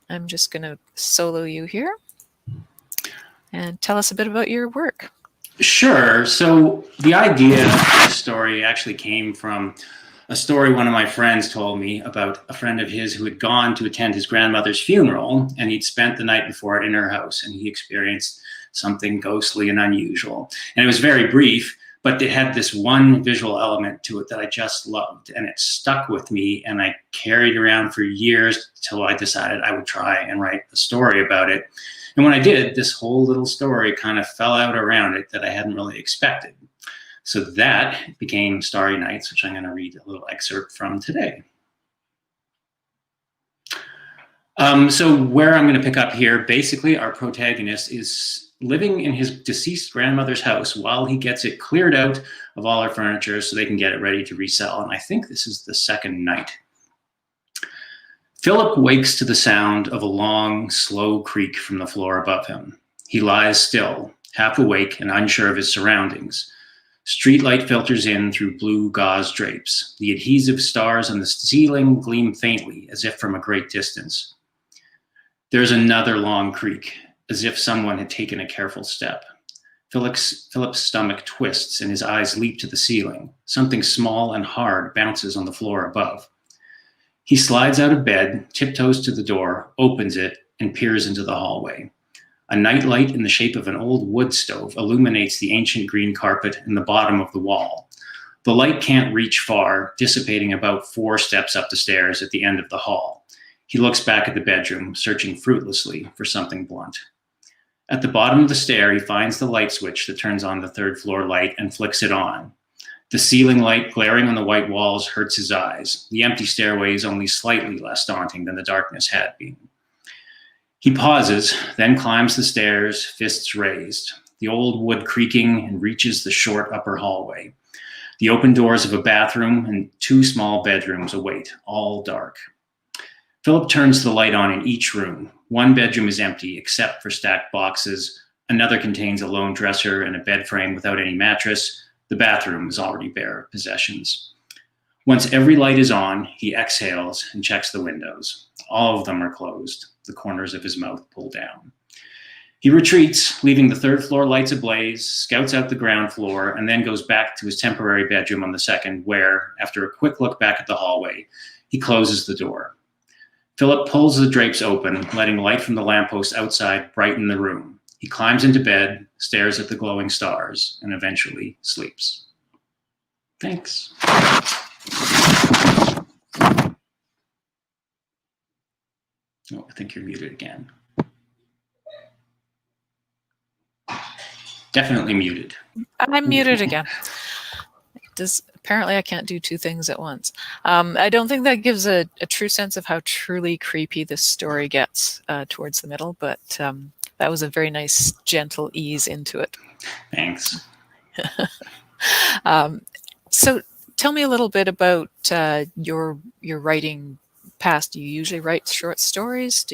I'm just going to solo you here and tell us a bit about your work. Sure. So the idea of this story actually came from a story one of my friends told me about a friend of his who had gone to attend his grandmother's funeral, and he'd spent the night before in her house, and he experienced something ghostly and unusual. And it was very brief, but it had this one visual element to it that I just loved, and it stuck with me, and I carried around for years till I decided I would try and write a story about it. And when I did, this whole little story kind of fell out around it that I hadn't really expected. So that became Starry Nights, which I'm going to read a little excerpt from today. So where I'm going to pick up here, basically our protagonist is living in his deceased grandmother's house while he gets it cleared out of all her furniture so they can get it ready to resell. And I think this is the second night. Philip wakes to the sound of a long, slow creak from the floor above him. He lies still, half awake and unsure of his surroundings. Streetlight filters in through blue gauze drapes. The adhesive stars on the ceiling gleam faintly, as if from a great distance. There's another long creak, as if someone had taken a careful step. Philip's stomach twists and his eyes leap to the ceiling. Something small and hard bounces on the floor above. He slides out of bed, tiptoes to the door, opens it, and peers into the hallway. A nightlight in the shape of an old wood stove illuminates the ancient green carpet in the bottom of the wall. The light can't reach far, dissipating about 4 steps up the stairs at the end of the hall. He looks back at the bedroom, searching fruitlessly for something blunt. At the bottom of the stair, he finds the light switch that turns on the 3rd floor light and flicks it on. The ceiling light glaring on the white walls hurts his eyes. The empty stairway is only slightly less daunting than the darkness had been. He pauses, then climbs the stairs, fists raised, the old wood creaking, and reaches the short upper hallway. The open doors of a bathroom and 2 small bedrooms await, all dark. Philip turns the light on in each room. One bedroom is empty, except for stacked boxes. Another contains a lone dresser and a bed frame without any mattress. The bathroom is already bare of possessions. Once every light is on, he exhales and checks the windows. All of them are closed, the corners of his mouth pulled down. He retreats, leaving the 3rd floor lights ablaze, scouts out the ground floor, and then goes back to his temporary bedroom on the 2nd, where, after a quick look back at the hallway, he closes the door. Philip pulls the drapes open, letting light from the lamppost outside brighten the room. He climbs into bed, stares at the glowing stars, and eventually sleeps. Thanks. Oh, I think you're muted again. Definitely muted. I'm muted again. Apparently I can't do 2 things at once. I don't think that gives a true sense of how truly creepy this story gets towards the middle, but that was a very nice, gentle ease into it. Thanks. So tell me a little bit about your writing past. Do you usually write short stories?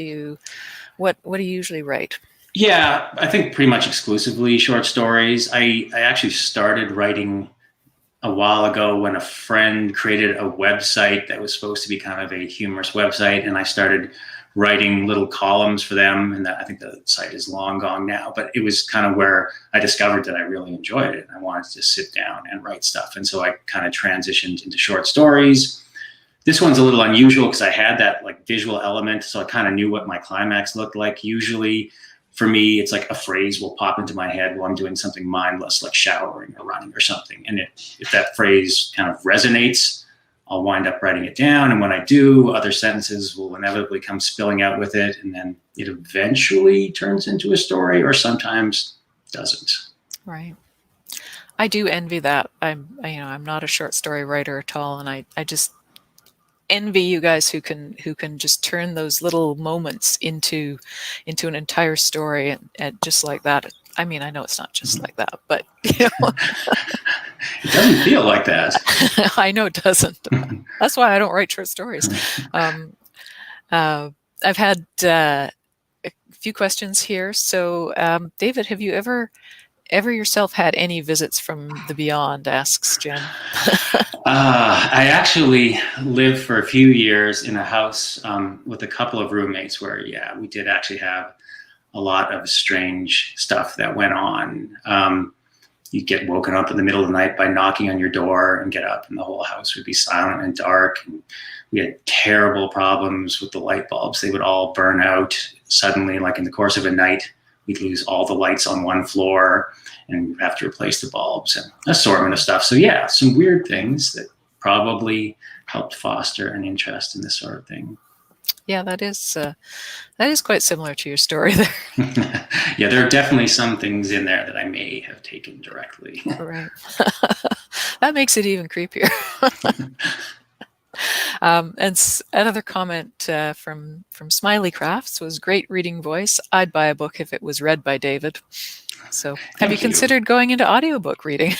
What do you usually write? Yeah, I think pretty much exclusively short stories. I actually started writing a while ago when a friend created a website that was supposed to be kind of a humorous website, and I started writing little columns for them, and I think the site is long gone now, but it was kind of where I discovered that I really enjoyed it. I wanted to sit down and write stuff, and so I kind of transitioned into short stories. This one's a little unusual because I had that like visual element, so I kind of knew what my climax looked like. Usually for me, it's like a phrase will pop into my head while I'm doing something mindless, like showering or running or something. And if that phrase kind of resonates, I'll wind up writing it down. And when I do, other sentences will inevitably come spilling out with it. And then it eventually turns into a story, or sometimes doesn't. Right. I do envy that. I'm not a short story writer at all. And I just envy you guys who can just turn those little moments into an entire story and just like that. I mean, I know it's not just like that, but It doesn't feel like that. I know it doesn't. That's why I don't write short stories. I've had a few questions here. So, David, have you ever yourself had any visits from the beyond? Asks Jen. I actually lived for a few years in a house with a couple of roommates where, we did actually have a lot of strange stuff that went on. You'd get woken up in the middle of the night by knocking on your door and get up, and the whole house would be silent and dark. And we had terrible problems with the light bulbs. They would all burn out suddenly, like in the course of a night. we'd lose all the lights on one floor and have to replace the bulbs and assortment of stuff. So yeah, some weird things that probably helped foster an interest in this sort of thing. Yeah, that is quite similar to your story there. Yeah, there are definitely some things in there that I may have taken directly. Right. That makes it even creepier. And another comment from Smiley Crafts was, great reading voice. I'd buy a book if it was read by David. So have you considered going into audiobook reading?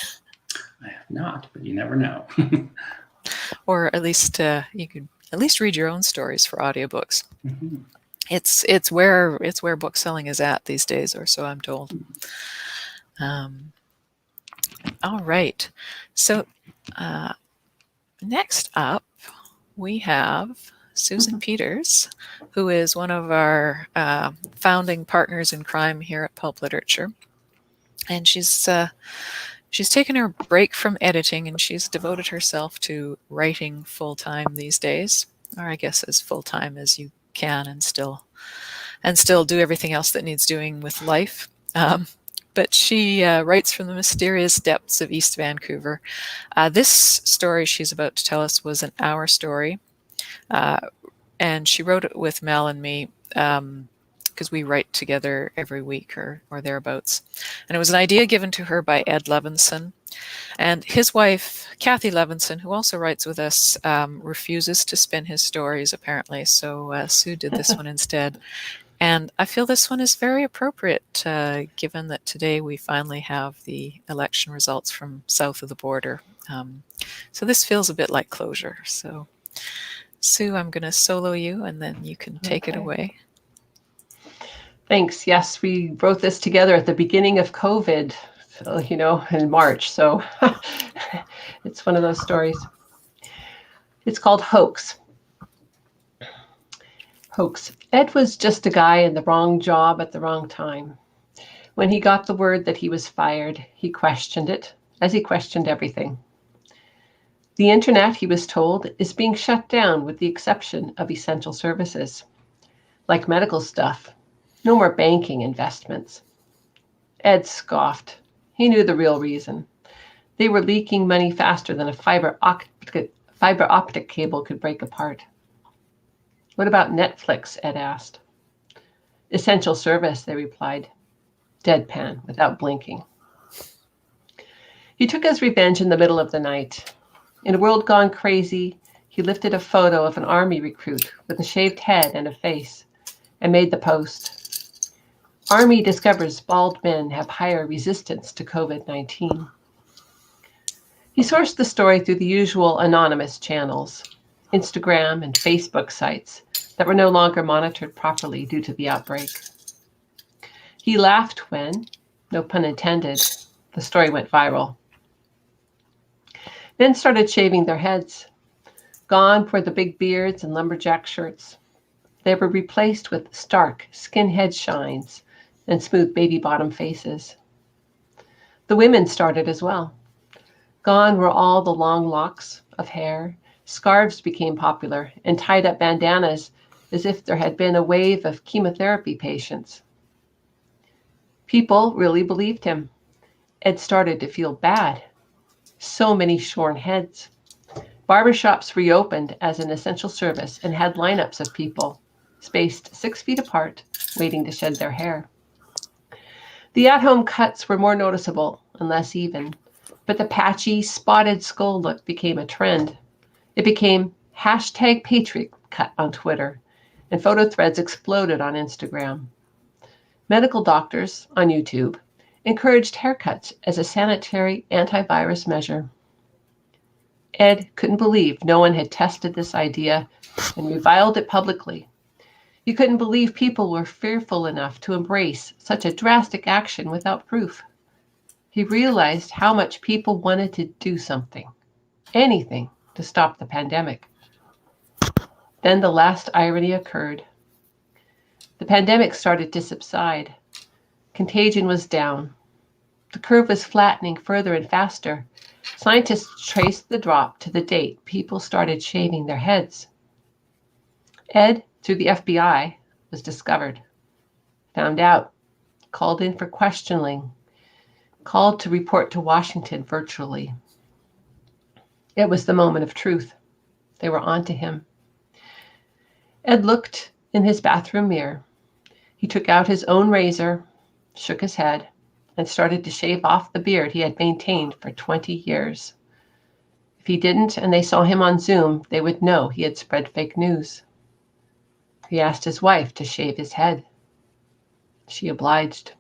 I have not, but you never know. Or at least you could at least read your own stories for audiobooks. Mm-hmm. It's where book selling is at these days, or so I'm told. All right. So next up, we have Susan Pieters, who is one of our founding partners in crime here at Pulp Literature. And she's taken her break from editing, and she's devoted herself to writing full-time these days, or I guess as full-time as you can, and still do everything else that needs doing with life. But she writes from the mysterious depths of East Vancouver. This story she's about to tell us was an hour story, and she wrote it with Mel and me, because we write together every week or thereabouts. And it was an idea given to her by Ed Levinson. And his wife, Kathy Levinson, who also writes with us, refuses to spin his stories, apparently. So Sue did this one instead. And I feel this one is very appropriate, given that today we finally have the election results from south of the border. So this feels a bit like closure. So Sue, I'm going to solo you, and then you can take it away. Thanks. Yes, we wrote this together at the beginning of COVID, in March. So it's one of those stories. It's called Hoax. Hoax. Ed was just a guy in the wrong job at the wrong time. When he got the word that he was fired, he questioned it, as he questioned everything. The internet, he was told, is being shut down with the exception of essential services, like medical stuff. No more banking investments. Ed scoffed. He knew the real reason. They were leaking money faster than a fiber optic cable could break apart. What about Netflix? Ed asked. Essential service, they replied, deadpan, without blinking. He took his revenge in the middle of the night. In a world gone crazy, he lifted a photo of an army recruit with a shaved head and a face and made the post. Army discovers bald men have higher resistance to COVID-19. He sourced the story through the usual anonymous channels, Instagram and Facebook sites that were no longer monitored properly due to the outbreak. He laughed when, no pun intended, the story went viral. Men started shaving their heads. Gone were the big beards and lumberjack shirts. They were replaced with stark skinhead shines and smooth baby bottom faces. The women started as well. Gone were all the long locks of hair. Scarves became popular, and tied up bandanas as if there had been a wave of chemotherapy patients. People really believed him. Ed started to feel bad. So many shorn heads. Barbershops reopened as an essential service and had lineups of people, spaced 6 feet apart, waiting to shed their hair. The at-home cuts were more noticeable and less even, but the patchy, spotted skull look became a trend. It became #Patriot Cut on Twitter, and photo threads exploded on Instagram. Medical doctors on YouTube encouraged haircuts as a sanitary antivirus measure. Ed couldn't believe no one had tested this idea and reviled it publicly. He couldn't believe people were fearful enough to embrace such a drastic action without proof. He realized how much people wanted to do something, anything, to stop the pandemic. Then the last irony occurred. The pandemic started to subside. Contagion was down. The curve was flattening further and faster. Scientists traced the drop to the date people started shaving their heads. Ed, through the FBI, was discovered. Found out. called in for questioning, called to report to Washington virtually. It was the moment of truth. They were on to him. Ed looked in his bathroom mirror. He took out his own razor, shook his head, and started to shave off the beard he had maintained for 20 years. If he didn't and they saw him on Zoom, they would know he had spread fake news. He asked his wife to shave his head. She obliged.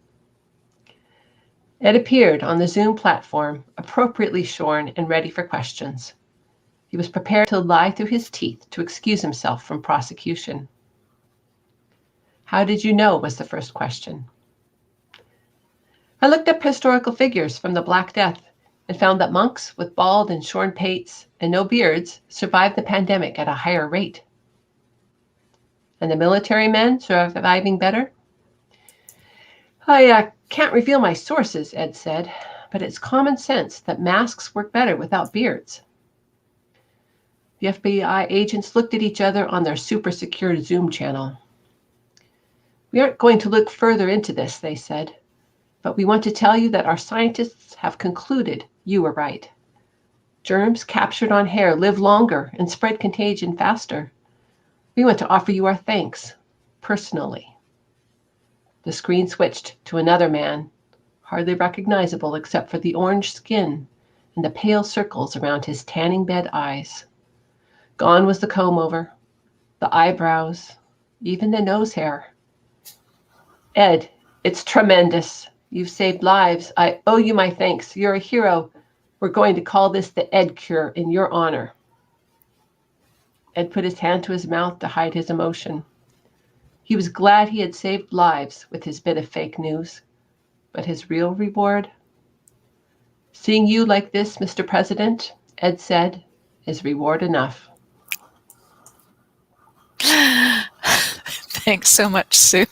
Ed appeared on the Zoom platform, appropriately shorn and ready for questions. He was prepared to lie through his teeth to excuse himself from prosecution. How did you know was the first question. I looked up historical figures from the Black Death and found that monks with bald and shorn pates and no beards survived the pandemic at a higher rate. And the military men surviving better? I can't reveal my sources, Ed said, but it's common sense that masks work better without beards. The FBI agents looked at each other on their super secure Zoom channel. We aren't going to look further into this, they said, but we want to tell you that our scientists have concluded you were right. Germs captured on hair live longer and spread contagion faster. We want to offer you our thanks, personally. The screen switched to another man, hardly recognizable except for the orange skin and the pale circles around his tanning bed eyes. Gone was the comb-over, the eyebrows, even the nose hair. Ed, it's tremendous. You've saved lives. I owe you my thanks. You're a hero. We're going to call this the Ed Cure in your honor. Ed put his hand to his mouth to hide his emotion. He was glad he had saved lives with his bit of fake news. But his real reward? Seeing you like this, Mr. President, Ed said, is reward enough. Thanks so much, Sue.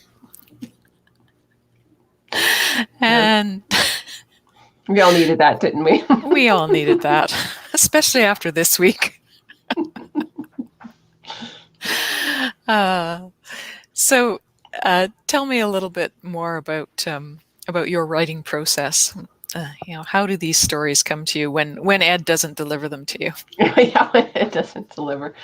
And we all needed that, didn't we? We all needed that, especially after this week. So tell me a little bit more about your writing process. How do these stories come to you when Ed doesn't deliver them to you? Yeah, when Ed doesn't deliver.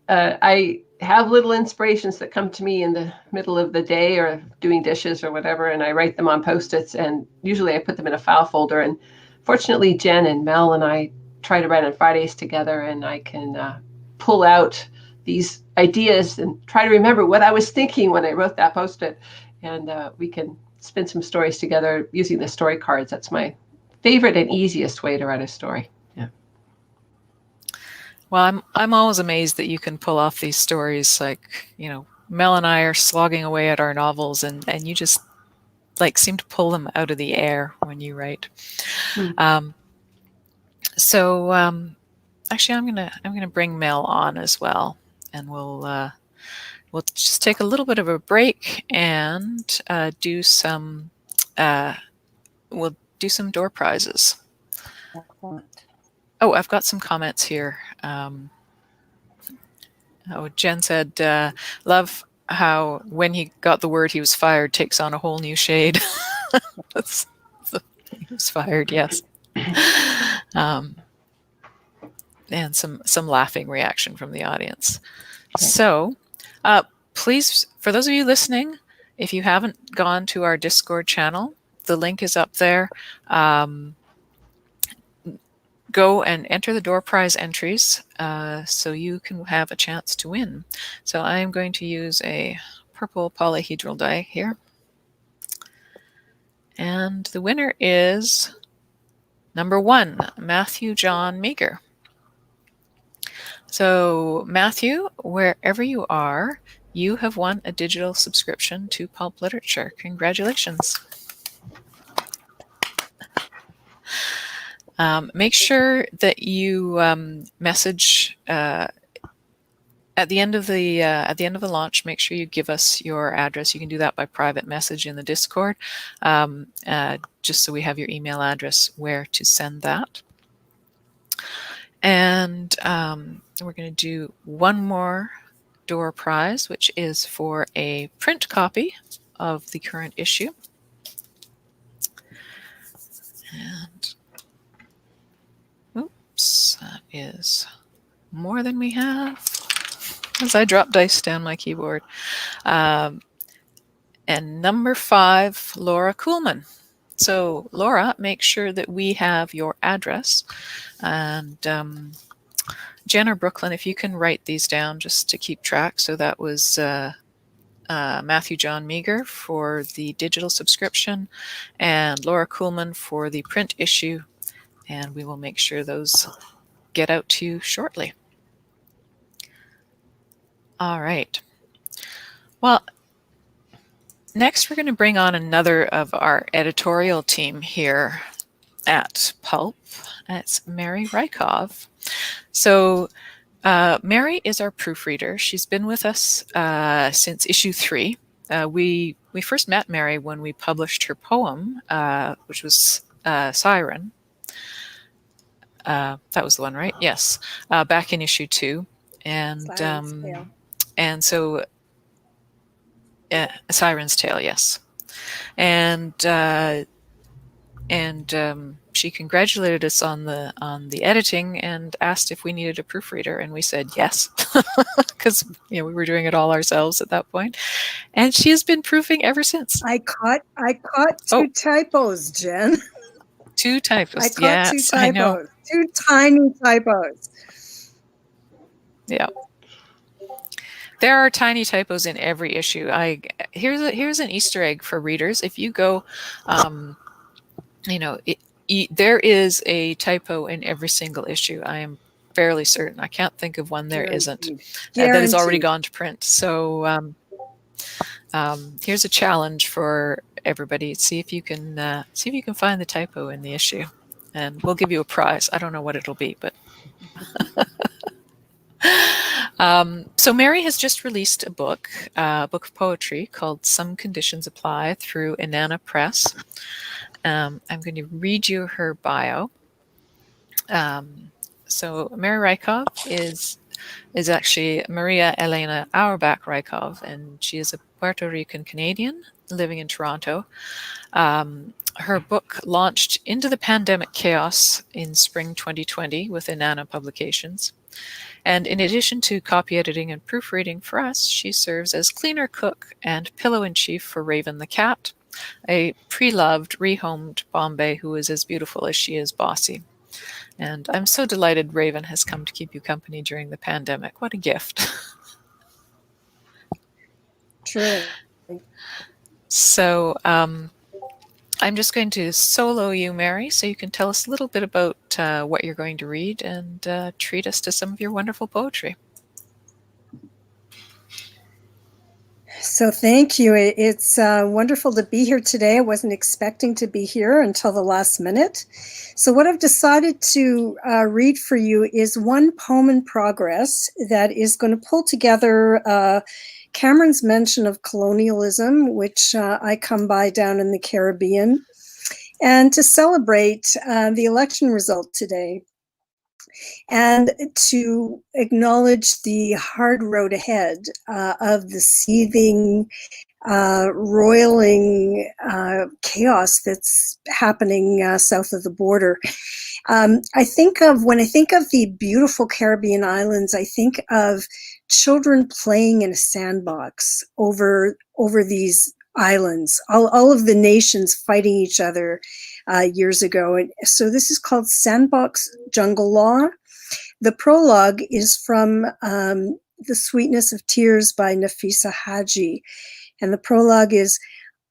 I have little inspirations that come to me in the middle of the day or doing dishes or whatever, and I write them on Post-its, and usually I put them in a file folder. And fortunately, Jen and Mel and I try to write on Fridays together, and I can pull out these ideas and try to remember what I was thinking when I wrote that Post-it. And we can spin some stories together using the story cards. That's my favorite and easiest way to write a story. Yeah. Well, I'm always amazed that you can pull off these stories. Like, Mel and I are slogging away at our novels, and you just seem to pull them out of the air when you write. Actually, I'm gonna bring Mel on as well, and we'll just take a little bit of a break and do some door prizes. Excellent. Oh, I've got some comments here. Jen said, love how when he got the word he was fired takes on a whole new shade. He was fired, yes. And some laughing reaction from the audience. Okay. So please, for those of you listening, if you haven't gone to our Discord channel, the link is up there. Go and enter the door prize entries so you can have a chance to win. So I am going to use a purple polyhedral die here. And the winner is number 1, Matthew John Meager. So Matthew, wherever you are, you have won a digital subscription to Pulp Literature. Congratulations. Make sure that you message at the end of the launch. Make sure you give us your address. You can do that by private message in the Discord, just so we have your email address where to send that. And we're going to do one more door prize, which is for a print copy of the current issue. And oops, that is more than we have as I drop dice down my keyboard. And number 5, Laura Kuhlman. So Laura, make sure that we have your address. And Jen or Brooklyn, if you can write these down just to keep track. So that was Matthew John Meager for the digital subscription and Laura Kuhlman for the print issue. And we will make sure those get out to you shortly. All right. Well, next we're going to bring on another of our editorial team here at Pulp. It's Mary Rykov. So Mary is our proofreader. She's been with us since issue 3. We first met Mary when we published her poem, which was Siren. That was the one, right? Yes. Back in issue 2. And so Siren's Tale, yes. And she congratulated us on the editing and asked if we needed a proofreader, and we said yes, because we were doing it all ourselves at that point. And she has been proofing ever since. I caught 2 typos, Jen. 2 typos. I caught yes, 2 typos. I know. 2 tiny typos. Yeah. There are tiny typos in every issue. Here's an Easter egg for readers. If you go, there is a typo in every single issue. I am fairly certain. I can't think of one there isn't that has already gone to print. So here's a challenge for everybody. See if you can find the typo in the issue, and we'll give you a prize. I don't know what it'll be, but. So Mary has just released a book of poetry called Some Conditions Apply through Inanna Press. I'm going to read you her bio. So Mary Rykov is actually Maria Elena Auerbach Rykov, and she is a Puerto Rican Canadian living in Toronto. Her book launched into the pandemic chaos in spring 2020 with Inanna Publications. And in addition to copy editing and proofreading for us, she serves as cleaner, cook, and pillow-in-chief for Raven the cat, a pre-loved, rehomed Bombay who is as beautiful as she is bossy. And I'm so delighted Raven has come to keep you company during the pandemic. What a gift. True. So I'm just going to solo you, Mary, so you can tell us a little bit about what you're going to read and treat us to some of your wonderful poetry. So thank you. It's wonderful to be here today. I wasn't expecting to be here until the last minute. So what I've decided to read for you is one poem in progress that is going to pull together Cameron's mention of colonialism, which I come by down in the Caribbean, and to celebrate the election result today, and to acknowledge the hard road ahead of the seething, roiling chaos that's happening south of the border. When I think of the beautiful Caribbean islands, I think of children playing in a sandbox over these islands, all of the nations fighting each other years ago. And so this is called Sandbox Jungle Law. The prologue is from The Sweetness of Tears by Nafisa Haji. And the prologue is,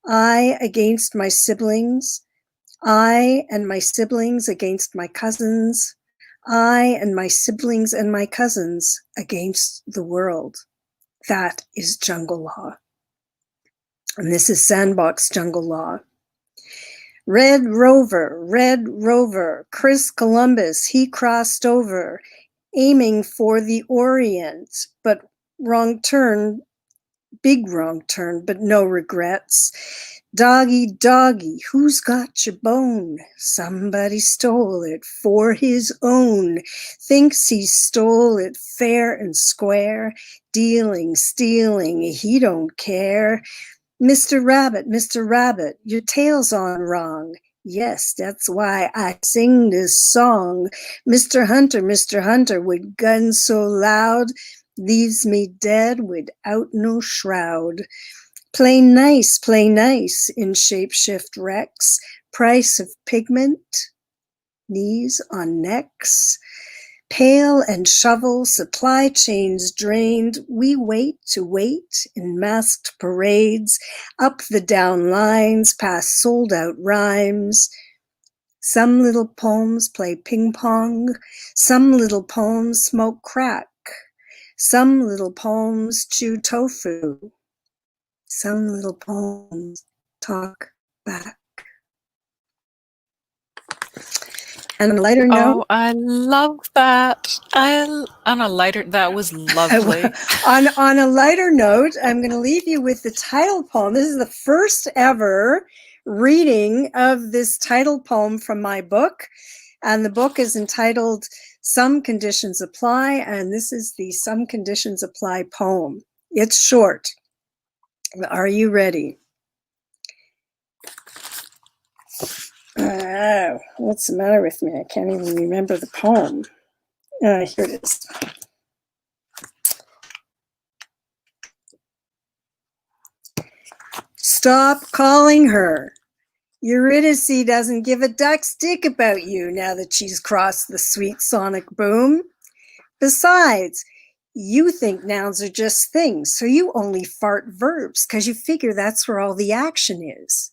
I against my siblings, I and my siblings against my cousins, I and my siblings and my cousins against the world. That is jungle law. And this is Sandbox Jungle Law. Red Rover, Chris Columbus, he crossed over, aiming for the Orient, but wrong turn, big wrong turn, but no regrets. Doggy, who's got your bone? Somebody stole it for his own. Thinks he stole it fair and square. Dealing, stealing, he don't care. Mr. Rabbit, your tail's on wrong. Yes, that's why I sing this song. Mr. Hunter, with gun so loud, leaves me dead without no shroud. Play nice in shapeshift wrecks. Price of pigment, knees on necks. Pail and shovel, supply chains drained. We wait in masked parades, up the down lines, past sold out rhymes. Some little poems play ping pong. Some little poems smoke crack. Some little poems chew tofu. Some little poems talk back. And on a lighter note, I love that. That was lovely. on a lighter note, I'm going to leave you with the title poem. This is the first ever reading of this title poem from my book. And the book is entitled Some Conditions Apply. And this is the Some Conditions Apply poem. It's short. Are you ready? What's the matter with me? I can't even remember the poem. Here it is. Stop calling her. Eurydice doesn't give a duck's dick about you now that she's crossed the sweet sonic boom. Besides, you think nouns are just things, so you only fart verbs because you figure that's where all the action is.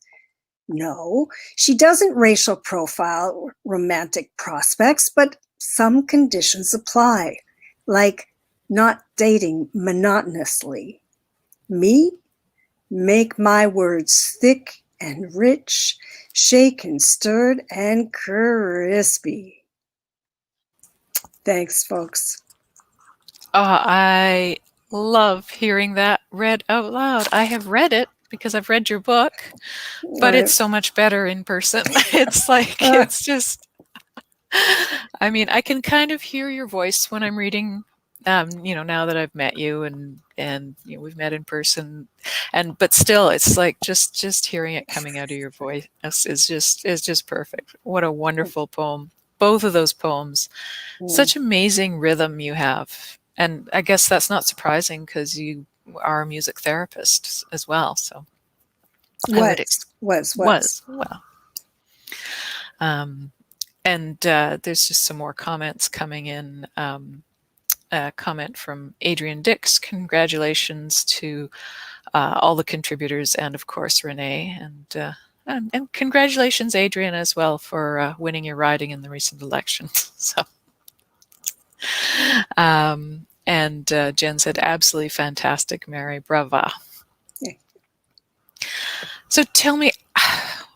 No, she doesn't racial profile romantic prospects, but some conditions apply, like not dating monotonously. Me, make my words thick and rich, shaken, stirred, and crispy. Thanks, folks. I love hearing that read out loud. I have read it because I've read your book, but it's so much better in person. It's like, it's just, I mean, I can kind of hear your voice when I'm reading, now that I've met you and we've met in person, but still it's like just hearing it coming out of your voice is just perfect. What a wonderful poem. Both of those poems, such amazing rhythm you have. And I guess that's not surprising because you are a music therapist as well. So was well. And there's just some more comments coming in. A comment from Adrian Dix. Congratulations to all the contributors and of course Renee, and congratulations Adrian as well for winning your riding in the recent election. So. And Jen said, absolutely fantastic, Mary. Brava. Yeah. So tell me,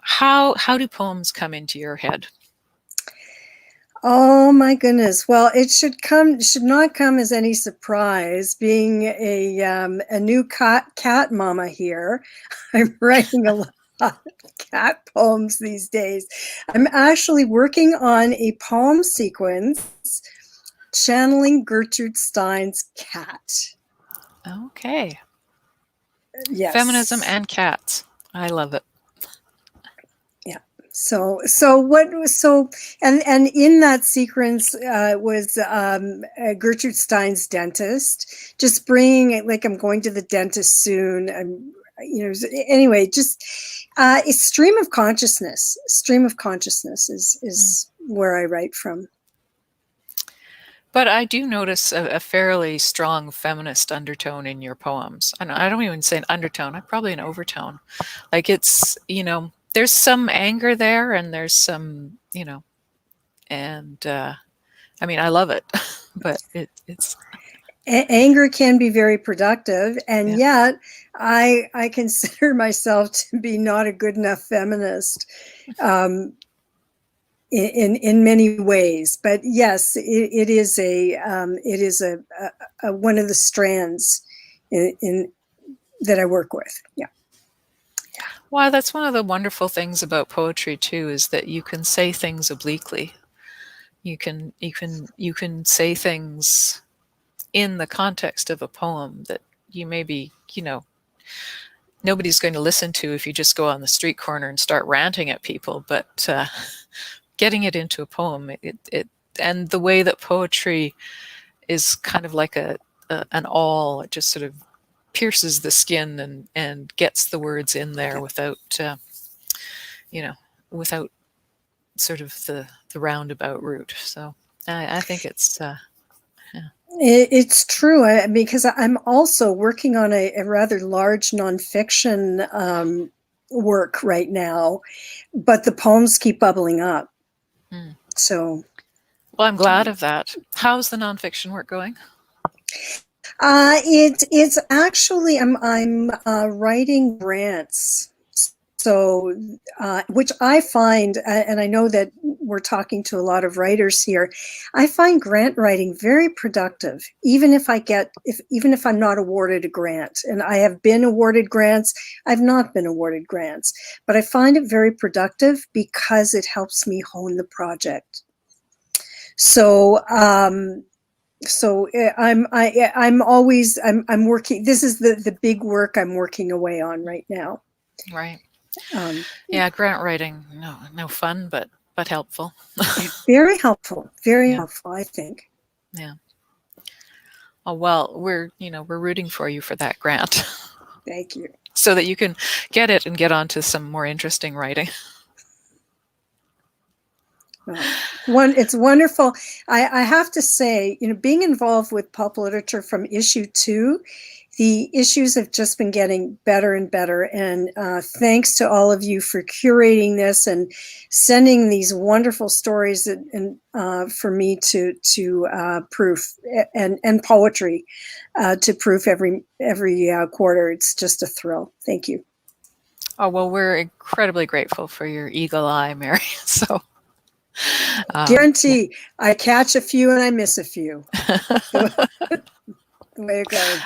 how do poems come into your head? Oh my goodness. Well, it should not come as any surprise. Being a new cat mama here, I'm writing a lot of cat poems these days. I'm actually working on a poem sequence channeling Gertrude Stein's cat. Okay. Yes. Feminism and cats. I love it. Yeah. So in that sequence was Gertrude Stein's dentist, just bringing it like I'm going to the dentist soon. Anyway, just a stream of consciousness. Stream of consciousness is where I write from. But I do notice a fairly strong feminist undertone in your poems. And I don't even say an undertone, probably an overtone. Like it's, there's some anger there and there's some, and I mean, I love it, but it's. Anger can be very productive. And yet I consider myself to be not a good enough feminist. In many ways, but yes, it is a one of the strands in that I work with. Yeah. Well, that's one of the wonderful things about poetry too, is that you can say things obliquely. You can say things in the context of a poem that you maybe nobody's going to listen to if you just go on the street corner and start ranting at people, but getting it into a poem, and the way that poetry is kind of like an awl, it just sort of pierces the skin and gets the words in there without, without sort of the roundabout route. So I think it's, It's true, because I'm also working on a rather large nonfiction work right now, but the poems keep bubbling up. So, well, I'm glad of that. How's the nonfiction work going? It's actually I'm writing grants. So, which I find, and I know that we're talking to a lot of writers here, I find grant writing very productive, even if I'm not awarded a grant. And I have been awarded grants, I've not been awarded grants, but I find it very productive because it helps me hone the project. So, I'm working. This is the big work I'm working away on right now. Right. Yeah, grant writing, no fun, but helpful. Very helpful. Very helpful, I think. Yeah. Oh, well, we're rooting for you for that grant. Thank you. So that you can get it and get on to some more interesting writing. It's wonderful. I have to say, being involved with pulp literature from issue 2, the issues have just been getting better and better. And thanks to all of you for curating this and sending these wonderful stories and for me to proof and poetry to proof every quarter. It's just a thrill. Thank you. Oh, well, we're incredibly grateful for your eagle eye, Mary. So. Guarantee I catch a few and I miss a few. The way it goes.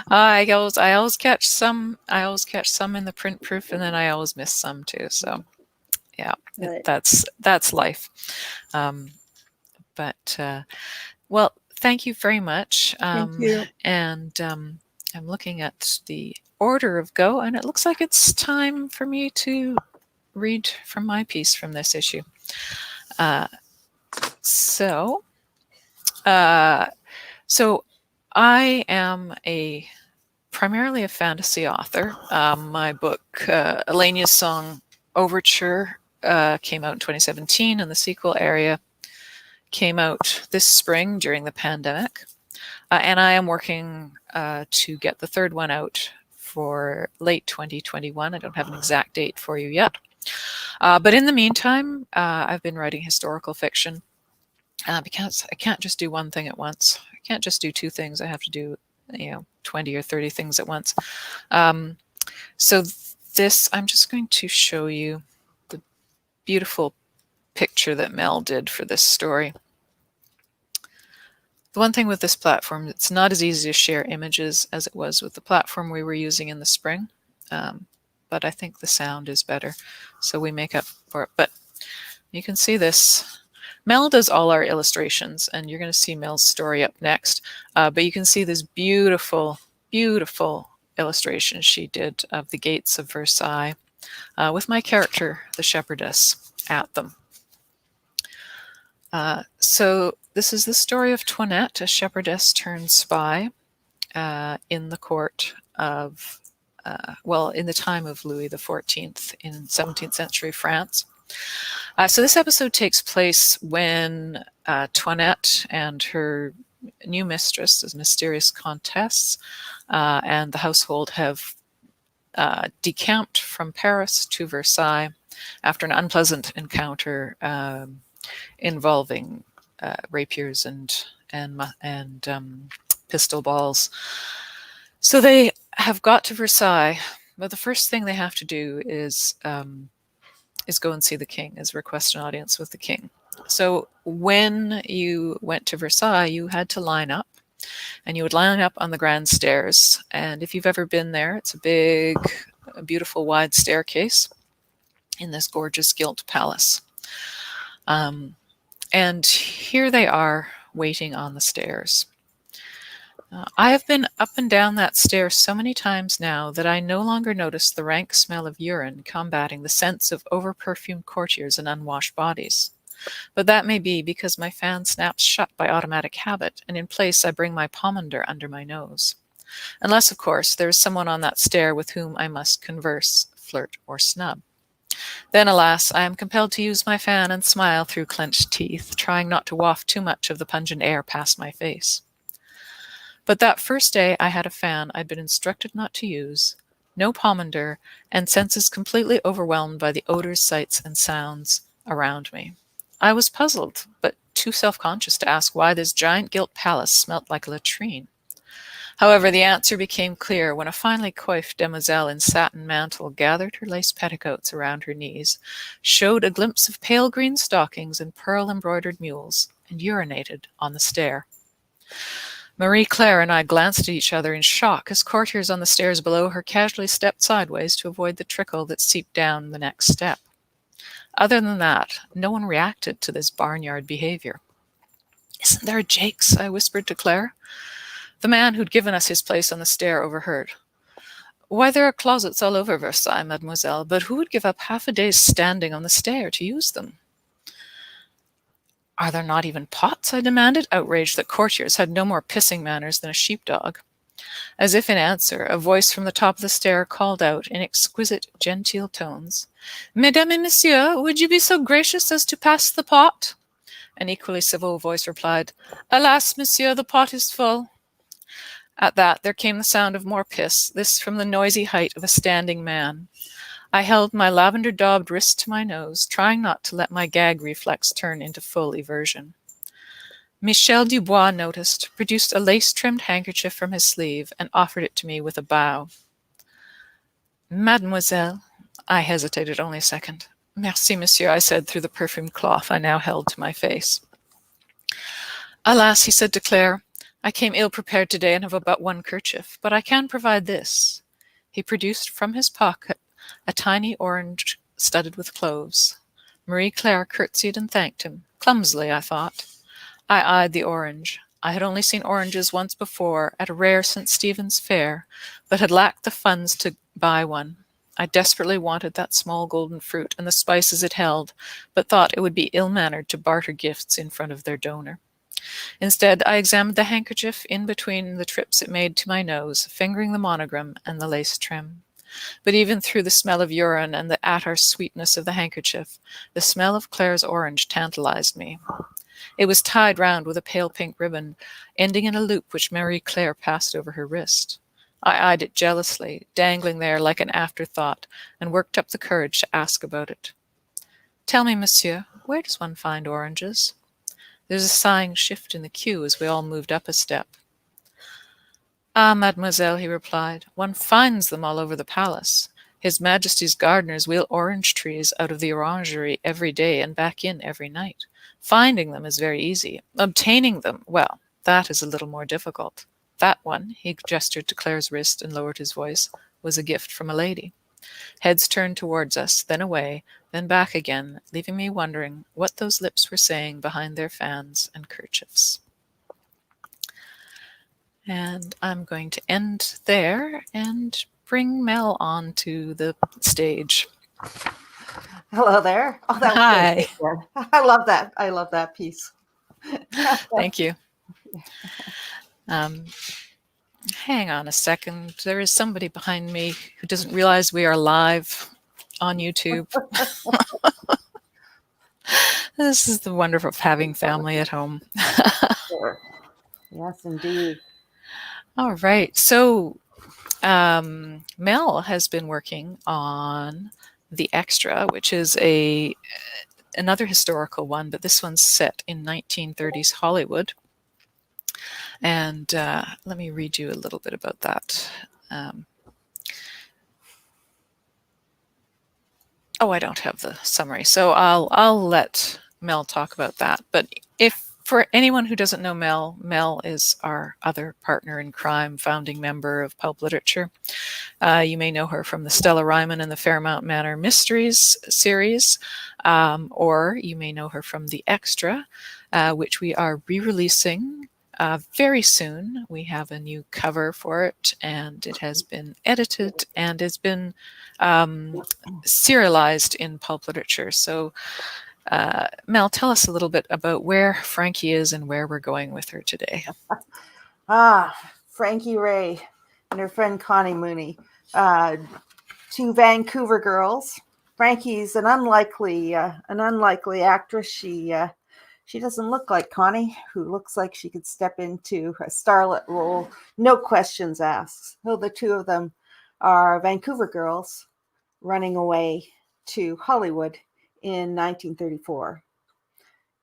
I always catch some. I always catch some in the print proof, and then I always miss some too. So, yeah, Right. that's life. Well, thank you very much. Thank you. And I'm looking at the order of go, and it looks like it's time for me to read from my piece from this issue. So I am primarily a fantasy author. My book, Elenia's Song Overture, came out in 2017, and the sequel Area came out this spring during the pandemic. And I am working to get the third one out for late 2021. I don't have an exact date for you yet. But in the meantime, I've been writing historical fiction because I can't just do one thing at once. I can't just do two things. I have to do 20 or 30 things at once. So I'm just going to show you the beautiful picture that Mel did for this story. The one thing with this platform, it's not as easy to share images as it was with the platform we were using in the spring. But I think the sound is better, so we make up for it. But you can see this. Mel does all our illustrations, and you're going to see Mel's story up next. But you can see this beautiful, beautiful illustration she did of the gates of Versailles with my character, the shepherdess, at them. So this is the story of Toinette, a shepherdess turned spy in the court of in the time of Louis XIV in 17th century France. So this episode takes place when Toinette and her new mistress, this mysterious countess, and the household have decamped from Paris to Versailles after an unpleasant encounter involving rapiers and pistol balls. So they have got to Versailles, but the first thing they have to do is go and see the king, is request an audience with the king. So when you went to Versailles, you had to line up, and you would line up on the grand stairs. And if you've ever been there, it's a big, beautiful, wide staircase in this gorgeous gilt palace. And here they are waiting on the stairs. I have been up and down that stair so many times now that I no longer notice the rank smell of urine combating the scents of over-perfumed courtiers and unwashed bodies. But that may be because my fan snaps shut by automatic habit, and in place I bring my pomander under my nose. Unless, of course, there is someone on that stair with whom I must converse, flirt, or snub. Then, alas, I am compelled to use my fan and smile through clenched teeth, trying not to waft too much of the pungent air past my face. But that first day I had a fan I'd been instructed not to use, no pomander, and senses completely overwhelmed by the odors, sights, and sounds around me. I was puzzled, but too self-conscious to ask why this giant gilt palace smelt like a latrine. However, the answer became clear when a finely coiffed demoiselle in satin mantle gathered her lace petticoats around her knees, showed a glimpse of pale green stockings and pearl-embroidered mules, and urinated on the stair. Marie Claire and I glanced at each other in shock as courtiers on the stairs below her casually stepped sideways to avoid the trickle that seeped down the next step. Other than that, no one reacted to this barnyard behavior. "Isn't there a Jakes?" I whispered to Claire. The man who'd given us his place on the stair overheard. "Why, there are closets all over Versailles, mademoiselle, but who would give up half a day's standing on the stair to use them?" "Are there not even pots?" I demanded, outraged that courtiers had no more pissing manners than a sheepdog. As if in answer, a voice from the top of the stair called out in exquisite, genteel tones, "Mesdames et messieurs, would you be so gracious as to pass the pot?" An equally civil voice replied, "Alas, monsieur, the pot is full." At that, there came the sound of more piss, this from the noisy height of a standing man. I held my lavender-daubed wrist to my nose, trying not to let my gag reflex turn into full eversion. Michel Dubois noticed, produced a lace-trimmed handkerchief from his sleeve, and offered it to me with a bow. "Mademoiselle," I hesitated only a second. "Merci, monsieur," I said through the perfumed cloth I now held to my face. "Alas," he said to Claire, "I came ill-prepared today and have but one kerchief, but I can provide this." He produced from his pocket a tiny orange studded with cloves. Marie Claire curtsied and thanked him, clumsily, I thought. I eyed the orange. I had only seen oranges once before at a rare St. Stephen's fair, but had lacked the funds to buy one. I desperately wanted that small golden fruit and the spices it held, but thought it would be ill-mannered to barter gifts in front of their donor. Instead, I examined the handkerchief in between the trips it made to my nose, fingering the monogram and the lace trim. But even through the smell of urine and the attar sweetness of the handkerchief, the smell of Claire's orange tantalized me. It was tied round with a pale pink ribbon, ending in a loop which Marie Claire passed over her wrist. I eyed it jealously, dangling there like an afterthought, and worked up the courage to ask about it. "Tell me, monsieur, where does one find oranges?" There's a sighing shift in the queue as we all moved up a step. "Ah, mademoiselle," he replied, "one finds them all over the palace. His Majesty's gardeners wheel orange trees out of the orangery every day and back in every night. Finding them is very easy. Obtaining them, well, that is a little more difficult. That one," he gestured to Claire's wrist and lowered his voice, "was a gift from a lady." Heads turned towards us, then away, then back again, leaving me wondering what those lips were saying behind their fans and kerchiefs. And I'm going to end there and bring Mel onto the stage. Hello there. Oh, that was Hi. good. I love that. I love that piece. Thank you. Hang on a second. There is somebody behind me who doesn't realize we are live on YouTube. This is the wonder of having family at home. Sure. Yes, indeed. All right. So Mel has been working on The Extra, which is another historical one, but this one's set in 1930s Hollywood. And let me read you a little bit about that. I don't have the summary, so I'll let Mel talk about that. But for anyone who doesn't know Mel, Mel is our other partner in crime, founding member of Pulp Literature. You may know her from the Stella Ryman and the Fairmount Manor Mysteries series, or you may know her from The Extra, which we are re-releasing very soon. We have a new cover for it, and it has been edited and has been serialized in pulp literature. So Mel, tell us a little bit about where Frankie is and where we're going with her today. Frankie Ray and her friend Connie Mooney, two Vancouver girls. Frankie's an unlikely actress. She doesn't look like Connie, who looks like she could step into a starlet role, no questions asked. So the two of them are Vancouver girls running away to Hollywood in 1934.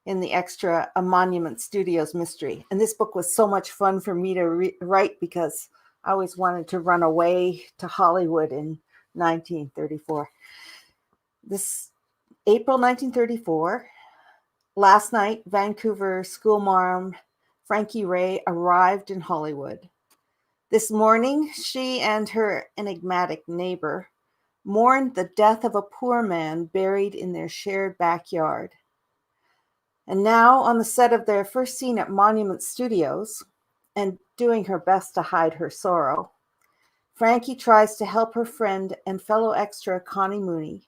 In the extra, A Monument Studios Mystery. And this book was so much fun for me to write because I always wanted to run away to Hollywood in 1934. This April 1934, last night, Vancouver schoolmarm Frankie Ray arrived in Hollywood. This morning, she and her enigmatic neighbor mourned the death of a poor man buried in their shared backyard. And now, on the set of their first scene at Monument Studios, and doing her best to hide her sorrow, Frankie tries to help her friend and fellow extra Connie Mooney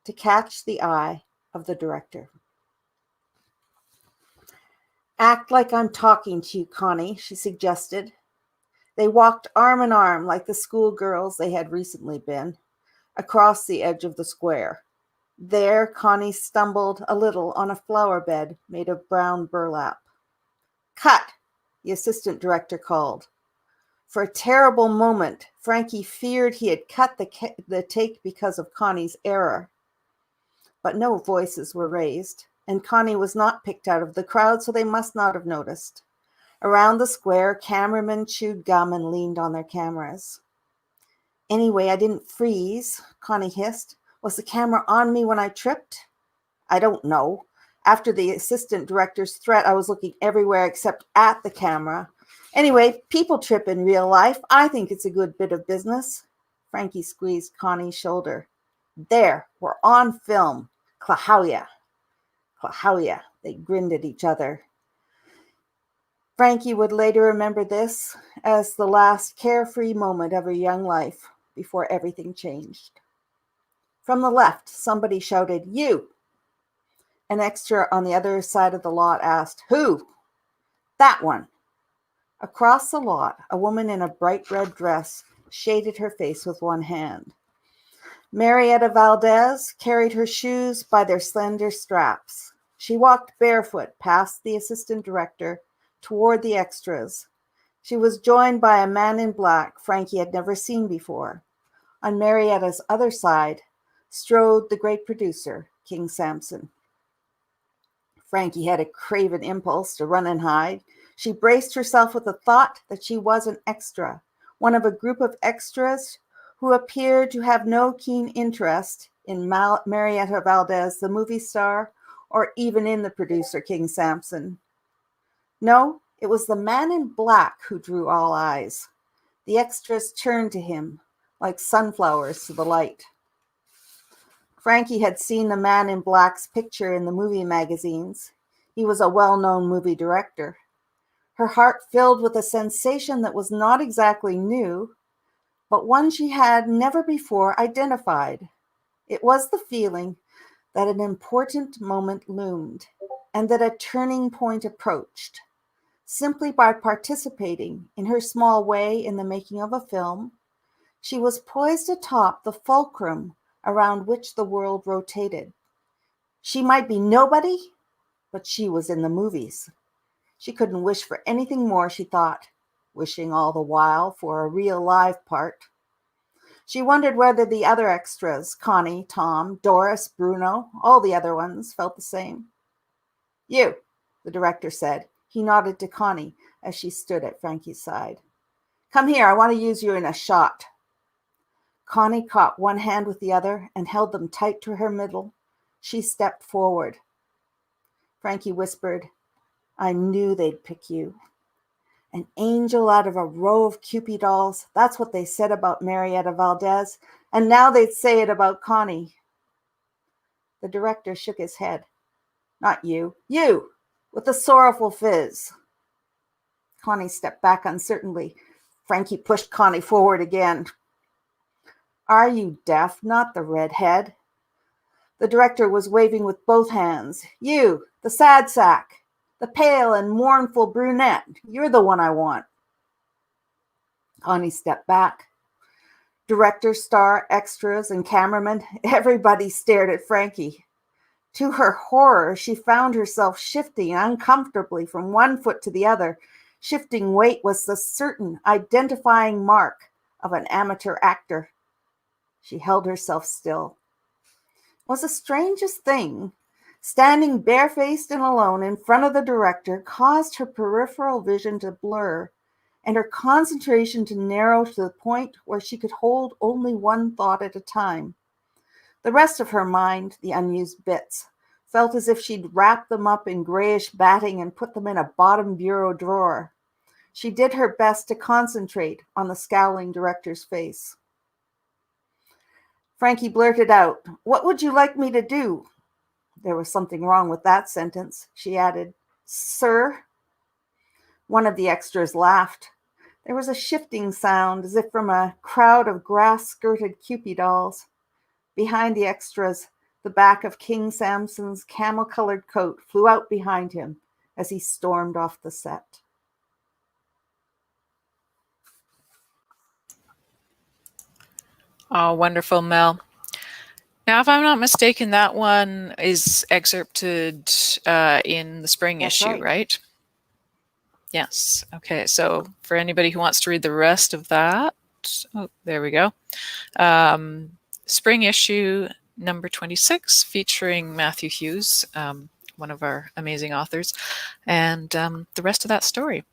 to catch the eye of the director. "Act like I'm talking to you, Connie," she suggested. They walked arm in arm like the schoolgirls they had recently been, across the edge of the square. There, Connie stumbled a little on a flower bed made of brown burlap. "Cut," the assistant director called. For a terrible moment, Frankie feared he had cut the take because of Connie's error. But no voices were raised, and Connie was not picked out of the crowd, so they must not have noticed. Around the square, cameramen chewed gum and leaned on their cameras. "Anyway, I didn't freeze," Connie hissed. "Was the camera on me when I tripped?" "I don't know. After the assistant director's threat, I was looking everywhere except at the camera. Anyway, people trip in real life. I think it's a good bit of business." Frankie squeezed Connie's shoulder. "There, we're on film. Klahowya." Klahowya. They grinned at each other. Frankie would later remember this as the last carefree moment of her young life before everything changed. From the left, somebody shouted, "You!" An extra on the other side of the lot asked, "Who?" "That one." Across the lot, a woman in a bright red dress shaded her face with one hand. Marietta Valdez carried her shoes by their slender straps. She walked barefoot past the assistant director toward the extras. She was joined by a man in black Frankie had never seen before. On Marietta's other side strode the great producer, King Samson. Frankie had a craven impulse to run and hide. She braced herself with the thought that she was an extra, one of a group of extras who appeared to have no keen interest in Marietta Valdez, the movie star, or even in the producer, King Samson. No, it was the man in black who drew all eyes. The extras turned to him like sunflowers to the light. Frankie had seen the man in black's picture in the movie magazines. He was a well-known movie director. Her heart filled with a sensation that was not exactly new, but one she had never before identified. It was the feeling that an important moment loomed and that a turning point approached. Simply by participating in her small way in the making of a film, she was poised atop the fulcrum around which the world rotated. She might be nobody, but she was in the movies. She couldn't wish for anything more, she thought, wishing all the while for a real live part. She wondered whether the other extras, Connie, Tom, Doris, Bruno, all the other ones, felt the same. "You," the director said. He nodded to Connie as she stood at Frankie's side. "Come here, I want to use you in a shot." Connie caught one hand with the other and held them tight to her middle. She stepped forward. Frankie whispered, "I knew they'd pick you. An angel out of a row of Cupid dolls. That's what they said about Marietta Valdez, and now they'd say it about Connie." The director shook his head. "Not you. You, with the sorrowful fizz." Connie stepped back uncertainly. Frankie pushed Connie forward again. Are you deaf? Not the redhead. The director was waving with both hands. You, the sad sack, the pale and mournful brunette. You're the one I want. Connie stepped back. Director, star, extras, and cameraman, everybody stared at Frankie. To her horror, she found herself shifting uncomfortably from one foot to the other. Shifting weight was the certain identifying mark of an amateur actor. She held herself still. It was the strangest thing. Standing barefaced and alone in front of the director caused her peripheral vision to blur and her concentration to narrow to the point where she could hold only one thought at a time. The rest of her mind, the unused bits, felt as if she'd wrapped them up in grayish batting and put them in a bottom bureau drawer. She did her best to concentrate on the scowling director's face. Frankie blurted out, "What would you like me to do?" There was something wrong with that sentence. She added, "Sir?" One of the extras laughed. There was a shifting sound as if from a crowd of grass-skirted Cupid dolls. Behind the extras, the back of King Samson's camel-colored coat flew out behind him as he stormed off the set. Oh, wonderful, Mel. Now, if I'm not mistaken, that one is excerpted in the spring That's issue, right? Yes. Okay. So for anybody who wants to read the rest of that, oh, there we go. Spring issue number 26, featuring Matthew Hughes, one of our amazing authors, and the rest of that story.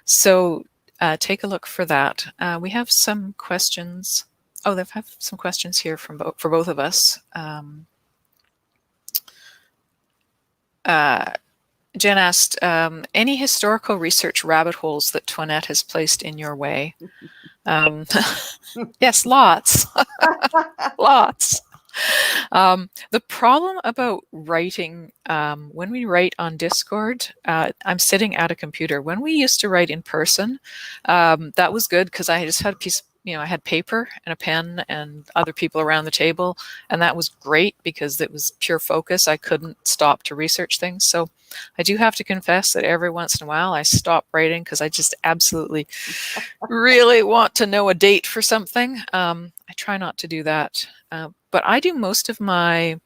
So take a look for that. We have some questions. Oh, they have some questions here for both of us. Jen asked, any historical research rabbit holes that Toinette has placed in your way? Yes, lots. Lots. The problem about writing, when we write on Discord, I'm sitting at a computer. When we used to write in person, that was good because I just had a piece, I had paper and a pen and other people around the table, and that was great because it was pure focus. I couldn't stop to research things. So I do have to confess that every once in a while I stop writing because I just absolutely really want to know a date for something. I try not to do that. But I do most of my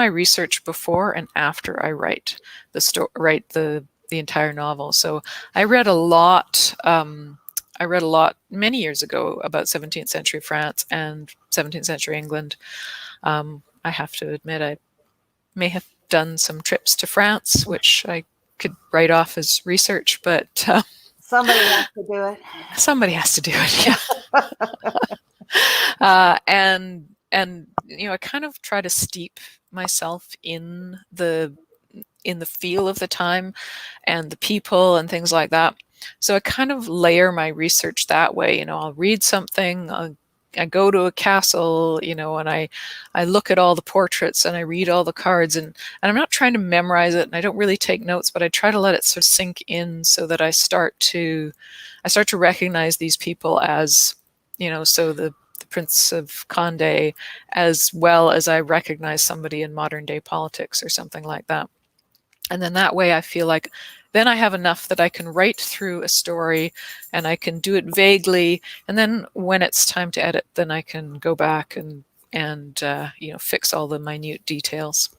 research before and after I write the entire novel. So I read a lot many years ago about 17th century France and 17th century England. I have to admit I may have done some trips to France, which I could write off as research, but somebody has to do it. Somebody has to do it, yeah. And I kind of try to steep myself in the feel of the time and the people and things like that. So I kind of layer my research that way. I'll read something, I go to a castle, and I look at all the portraits and I read all the cards, and I'm not trying to memorize it, and I don't really take notes, but I try to let it sort of sink in so that I start to recognize these people as, so the Prince of Condé, as well as I recognize somebody in modern day politics or something like that. And then that way I feel like then I have enough that I can write through a story and I can do it vaguely. And then when it's time to edit, then I can go back and fix all the minute details.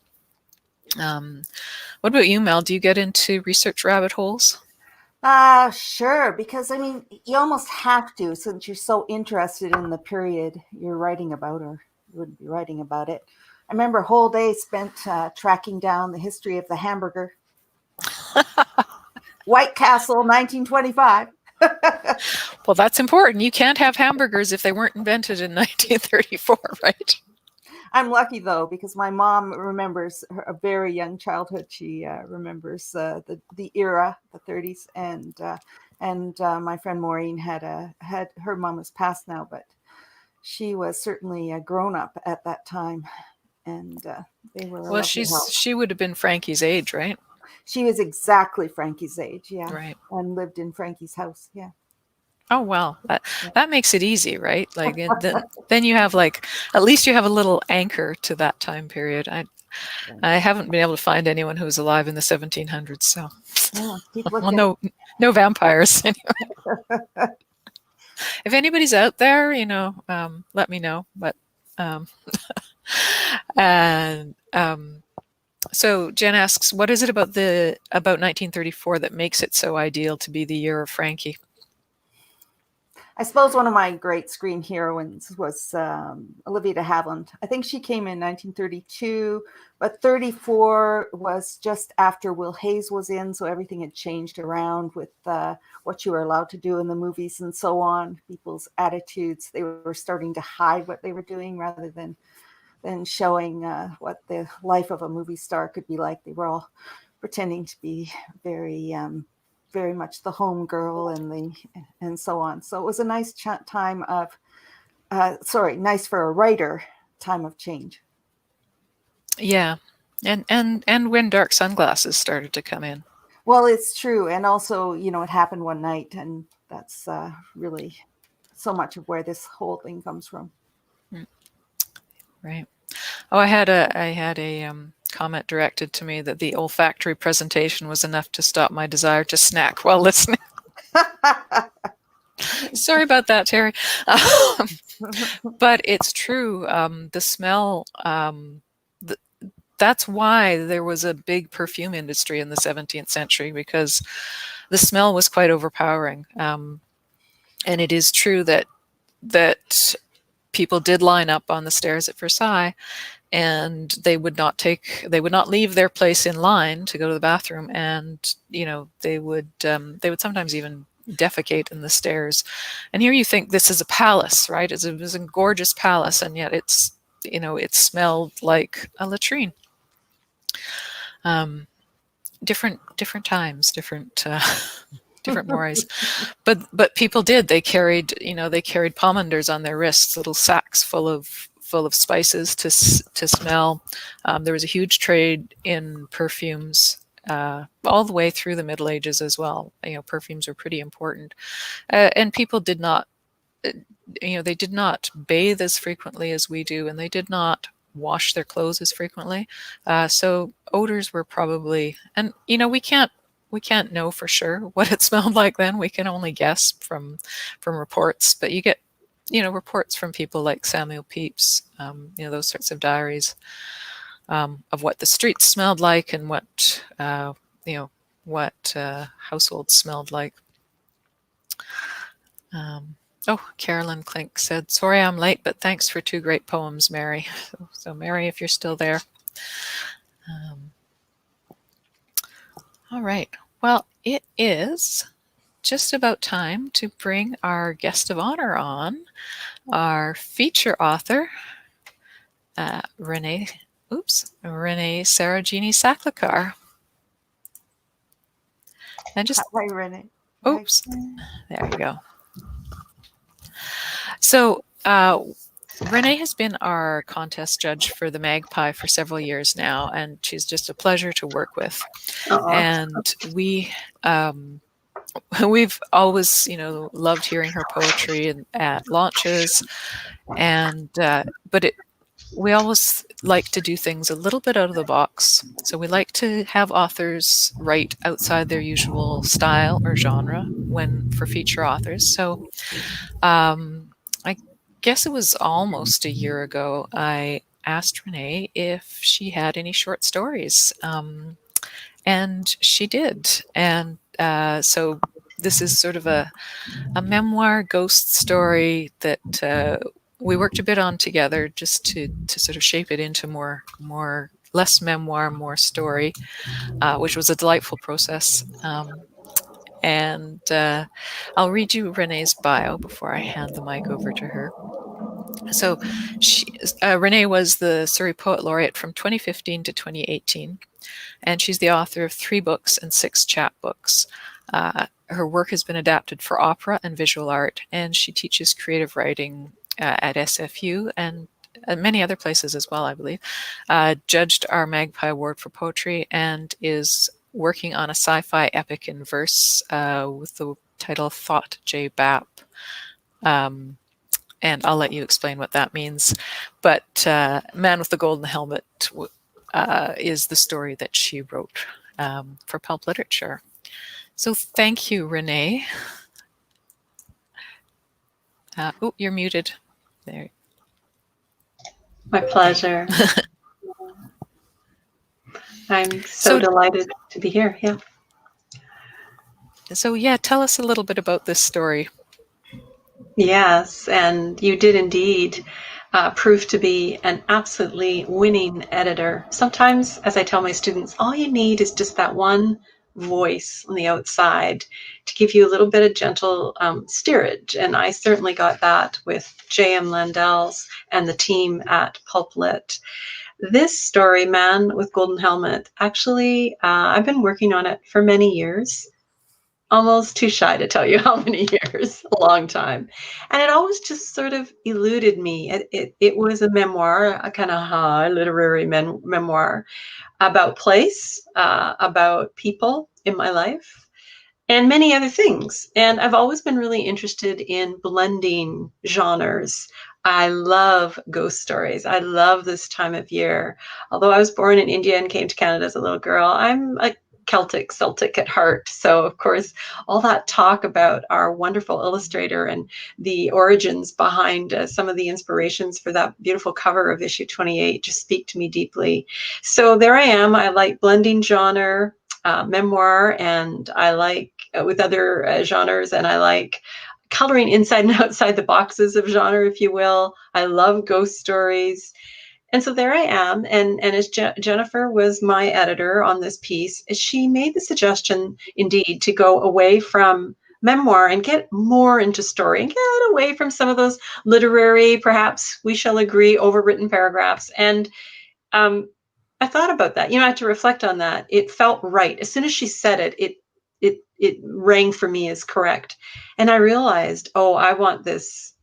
What about you, Mel? Do you get into research rabbit holes? Sure, because you almost have to, since you're so interested in the period you're writing about, or you wouldn't be writing about it. I remember a whole day spent tracking down the history of the hamburger. White Castle, 1925. Well, that's important. You can't have hamburgers if they weren't invented in 1934, right? I'm lucky, though, because my mom remembers a very young childhood. She remembers the era, the 30s, and my friend Maureen had her mom is passed now, but she was certainly a grown-up at that time, and they were. Well, she would have been Frankie's age, right? She was exactly Frankie's age, yeah. Right. And lived in Frankie's house, yeah. Oh, well, that makes it easy, right? Like then you have like, at least you have a little anchor to that time period. I haven't been able to find anyone who was alive in the 1700s, so Yeah, keep well, looking. no vampires anyway. If anybody's out there, let me know. But and so Jen asks, what is it about 1934 that makes it so ideal to be the year of Frankie? I suppose one of my great screen heroines was Olivia de Havilland. I think she came in 1932, but 34 was just after Will Hayes was in, so everything had changed around with what you were allowed to do in the movies and so on. People's attitudes, they were starting to hide what they were doing rather than showing what the life of a movie star could be like. They were all pretending to be very much the home girl and so on. So it was a nice time of, nice for a writer, time of change. Yeah, and when dark sunglasses started to come in. Well, it's true, and also it happened one night, and that's really so much of where this whole thing comes from. Right. Oh, I had a comment directed to me that the olfactory presentation was enough to stop my desire to snack while listening. Sorry about that, Terry. But it's true. The smell, that's why there was a big perfume industry in the 17th century, because the smell was quite overpowering. And it is true that people did line up on the stairs at Versailles, and they would not leave their place in line to go to the bathroom, and they would sometimes even defecate in the stairs. And here you think this is a palace, right? It was a gorgeous palace, and yet it smelled like a latrine. Different times, different mores. But people did. They carried pomanders on their wrists, little sacks full of spices to smell. There was a huge trade in perfumes all the way through the Middle Ages as well. Perfumes were pretty important, and people did not, they did not bathe as frequently as we do, and they did not wash their clothes as frequently. So odors were probably, and we can't know for sure what it smelled like then. We can only guess from reports, but you get reports from people like Samuel Pepys, those sorts of diaries of what the streets smelled like and what households smelled like. Carolyn Klink said, "Sorry I'm late, but thanks for 2 great poems, Mary." So Mary, if you're still there. All right. Well, it is just about time to bring our guest of honor on, our feature author, Renee Sarojini Saklikar. And just Hi, Renee. Oops. There you go. So Renee has been our contest judge for the Magpie for several years now, and she's just a pleasure to work with. And we've always, loved hearing her poetry at launches, and we always like to do things a little bit out of the box. So we like to have authors write outside their usual style or genre for feature authors. So I guess it was almost a year ago, I asked Renee if she had any short stories, and she did. And so this is sort of a memoir ghost story that we worked a bit on together, just to sort of shape it into more less memoir, more story, which was a delightful process. And I'll read you Renee's bio before I hand the mic over to her. So Renee was the Surrey Poet Laureate from 2015 to 2018, and she's the author of 3 books and 6 chapbooks. Her work has been adapted for opera and visual art, and she teaches creative writing at SFU and many other places as well, I believe. Judged our Magpie Award for Poetry, and is working on a sci-fi epic in verse with the title Thought J. Bap. And I'll let you explain what that means. But Man with the Golden Helmet is the story that she wrote for Pulp Literature. So thank you, Renee. Oh, you're muted. There. My pleasure. I'm so delighted to be here. Yeah. So yeah, tell us a little bit about this story. Yes, and you did indeed prove to be an absolutely winning editor. Sometimes, as I tell my students, all you need is just that one voice on the outside to give you a little bit of gentle steerage. And I certainly got that with J.M. Landels and the team at Pulp Lit. This story, Man with Golden Helmet, actually, I've been working on it for many years. Almost too shy to tell you how many years, a long time. And it always just sort of eluded me. It was a memoir, a kind of literary memoir about place, about people in my life, and many other things. And I've always been really interested in blending genres. I love ghost stories. I love this time of year. Although I was born in India and came to Canada as a little girl, I'm a Celtic at heart. So, of course, all that talk about our wonderful illustrator and the origins behind some of the inspirations for that beautiful cover of issue 28 just speak to me deeply. So there I am. I like blending genre, memoir, and I like with other genres, and I like coloring inside and outside the boxes of genre, if you will. I love ghost stories. And so there I am, and as Jennifer was my editor on this piece, she made the suggestion, indeed, to go away from memoir and get more into story and get away from some of those literary, perhaps we shall agree, overwritten paragraphs. And I thought about that. I had to reflect on that. It felt right. As soon as she said it, it rang for me as correct. And I realized, oh, I want this.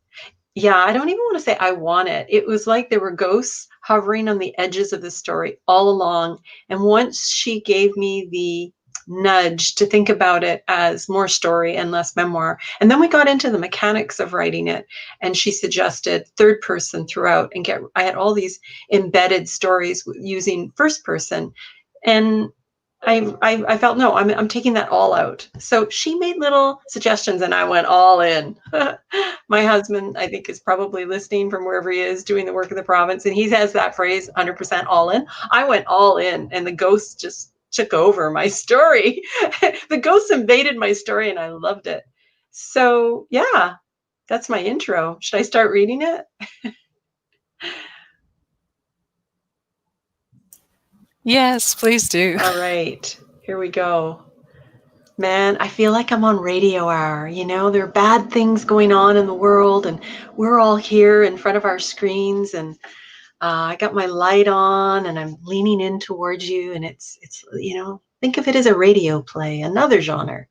Yeah, I don't even want to say I want it. It was like there were ghosts hovering on the edges of the story all along. And once she gave me the nudge to think about it as more story and less memoir, and then we got into the mechanics of writing it, and she suggested third person throughout, and I had all these embedded stories using first person. And I felt, no, I'm taking that all out. So she made little suggestions and I went all in. My husband, I think, is probably listening from wherever he is doing the work of the province. And he has that phrase, 100% all in. I went all in, and the ghosts just took over my story. The ghosts invaded my story and I loved it. So yeah, that's my intro. Should I start reading it? Yes, please do. All right, here we go. Man, I feel like I'm on radio hour. There are bad things going on in the world, and we're all here in front of our screens, and I got my light on, and I'm leaning in towards you, and it's think of it as a radio play, another genre.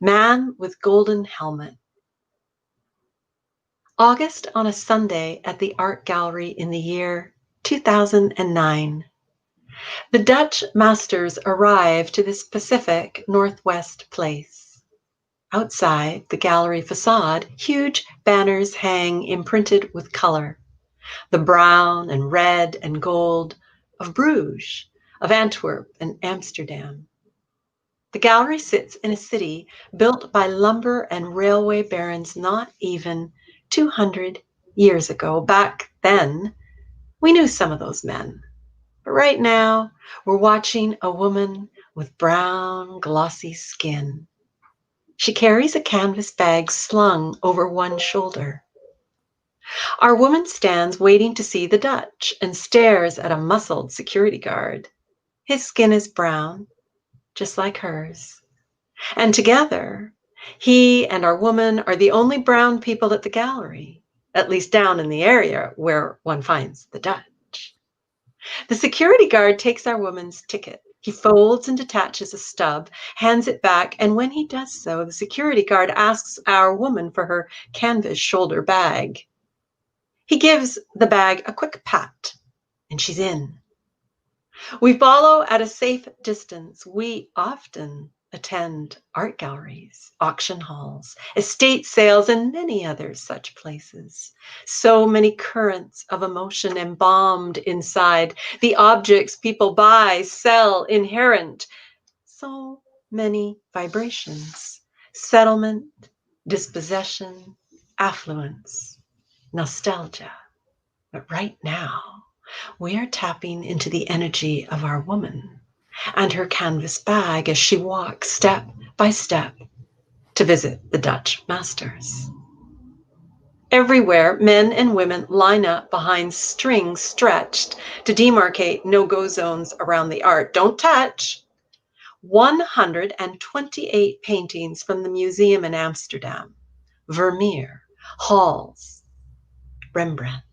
Man with Golden Helmet. August on a Sunday at the Art Gallery in the year 2009. The Dutch masters arrive to this Pacific Northwest place. Outside the gallery facade, huge banners hang imprinted with color. The brown and red and gold of Bruges, of Antwerp and Amsterdam. The gallery sits in a city built by lumber and railway barons not even 200 years ago. Back then, we knew some of those men. But right now, we're watching a woman with brown, glossy skin. She carries a canvas bag slung over one shoulder. Our woman stands waiting to see the Dutch and stares at a muscled security guard. His skin is brown, just like hers. And together, he and our woman are the only brown people at the gallery, at least down in the area where one finds the Dutch. The security guard takes our woman's ticket. He folds and detaches a stub, hands it back, and when he does so, the security guard asks our woman for her canvas shoulder bag. He gives the bag a quick pat, and she's in. We follow at a safe distance. We often attend art galleries, auction halls, estate sales, and many other such places. So many currents of emotion embalmed inside the objects people buy, sell, inherent. So many vibrations: settlement, dispossession, affluence, nostalgia. But right now, we are tapping into the energy of our woman and her canvas bag as she walks step by step to visit the Dutch masters. Everywhere, men and women line up behind strings stretched to demarcate no-go zones around the art. Don't touch. 128 paintings from the museum in Amsterdam, Vermeer, Hals, Rembrandt.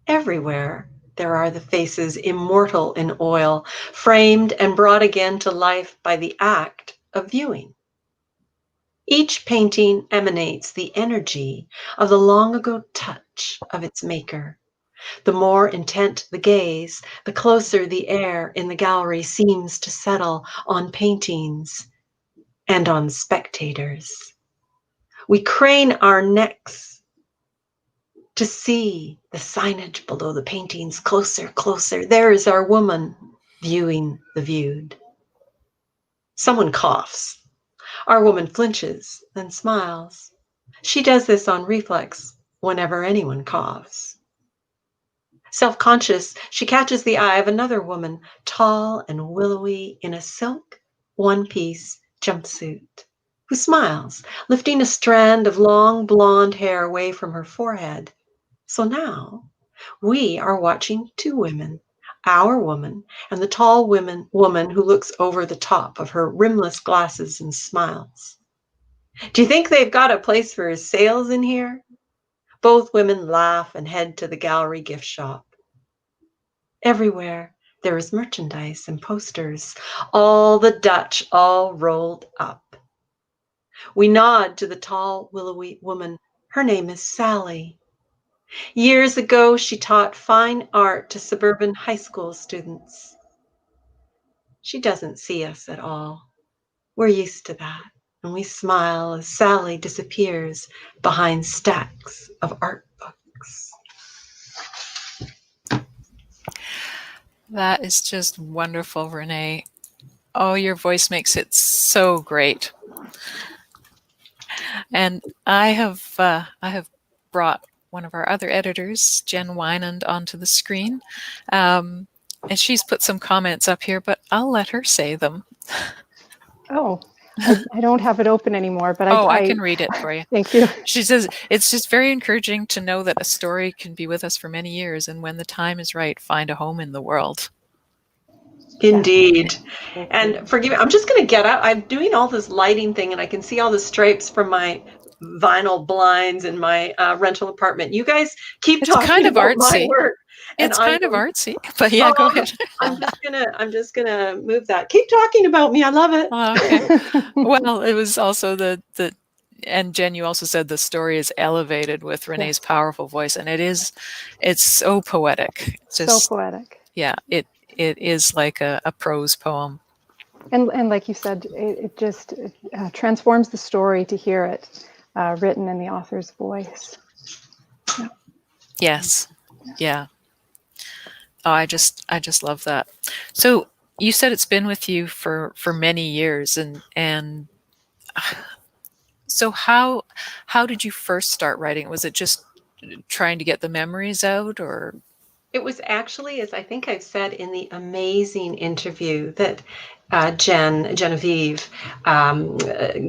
Everywhere there are the faces immortal in oil, framed and brought again to life by the act of viewing. Each painting emanates the energy of the long ago touch of its maker. The more intent the gaze, the closer the air in the gallery seems to settle on paintings and on spectators. We crane our necks to see the signage below the paintings. Closer, closer. There is our woman viewing the viewed. Someone coughs. Our woman flinches, then smiles. She does this on reflex whenever anyone coughs. Self-conscious, she catches the eye of another woman, tall and willowy in a silk one-piece jumpsuit, who smiles, lifting a strand of long blonde hair away from her forehead. So now we are watching two women, our woman and the tall woman who looks over the top of her rimless glasses and smiles. Do you think they've got a place for sales in here? Both women laugh and head to the gallery gift shop. Everywhere there is merchandise and posters, all the Dutch all rolled up. We nod to the tall, willowy woman. Her name is Sally. Years ago, she taught fine art to suburban high school students. She doesn't see us at all. We're used to that, and we smile as Sally disappears behind stacks of art books. That is just wonderful, Renee. Oh, your voice makes it so great. And I have brought one of our other editors, Jen Wynand, onto the screen. And she's put some comments up here, but I'll let her say them. Oh, I don't have it open anymore, but I can read it for you. Thank you. She says, it's just very encouraging to know that a story can be with us for many years, and when the time is right, find a home in the world. Indeed. And forgive me, I'm just going to get up. I'm doing all this lighting thing, and I can see all the stripes from my vinyl blinds in my rental apartment. You guys keep talking kind of about artsy. my work. It's kind of artsy, but yeah, go ahead. I'm just gonna move that. Keep talking about me. I love it. Okay. Well, it was also and Jen, you also said the story is elevated with Renee's powerful voice, and it's so poetic. So poetic. Yeah, it is like a prose poem. And like you said, it just transforms the story to hear it written in the author's voice. Yeah. Yes. Yeah. Oh, I just love that. So you said it's been with you for many years, and so how did you first start writing? Was it just trying to get the memories out, or? It was actually, as I think I've said in the amazing interview that Genevieve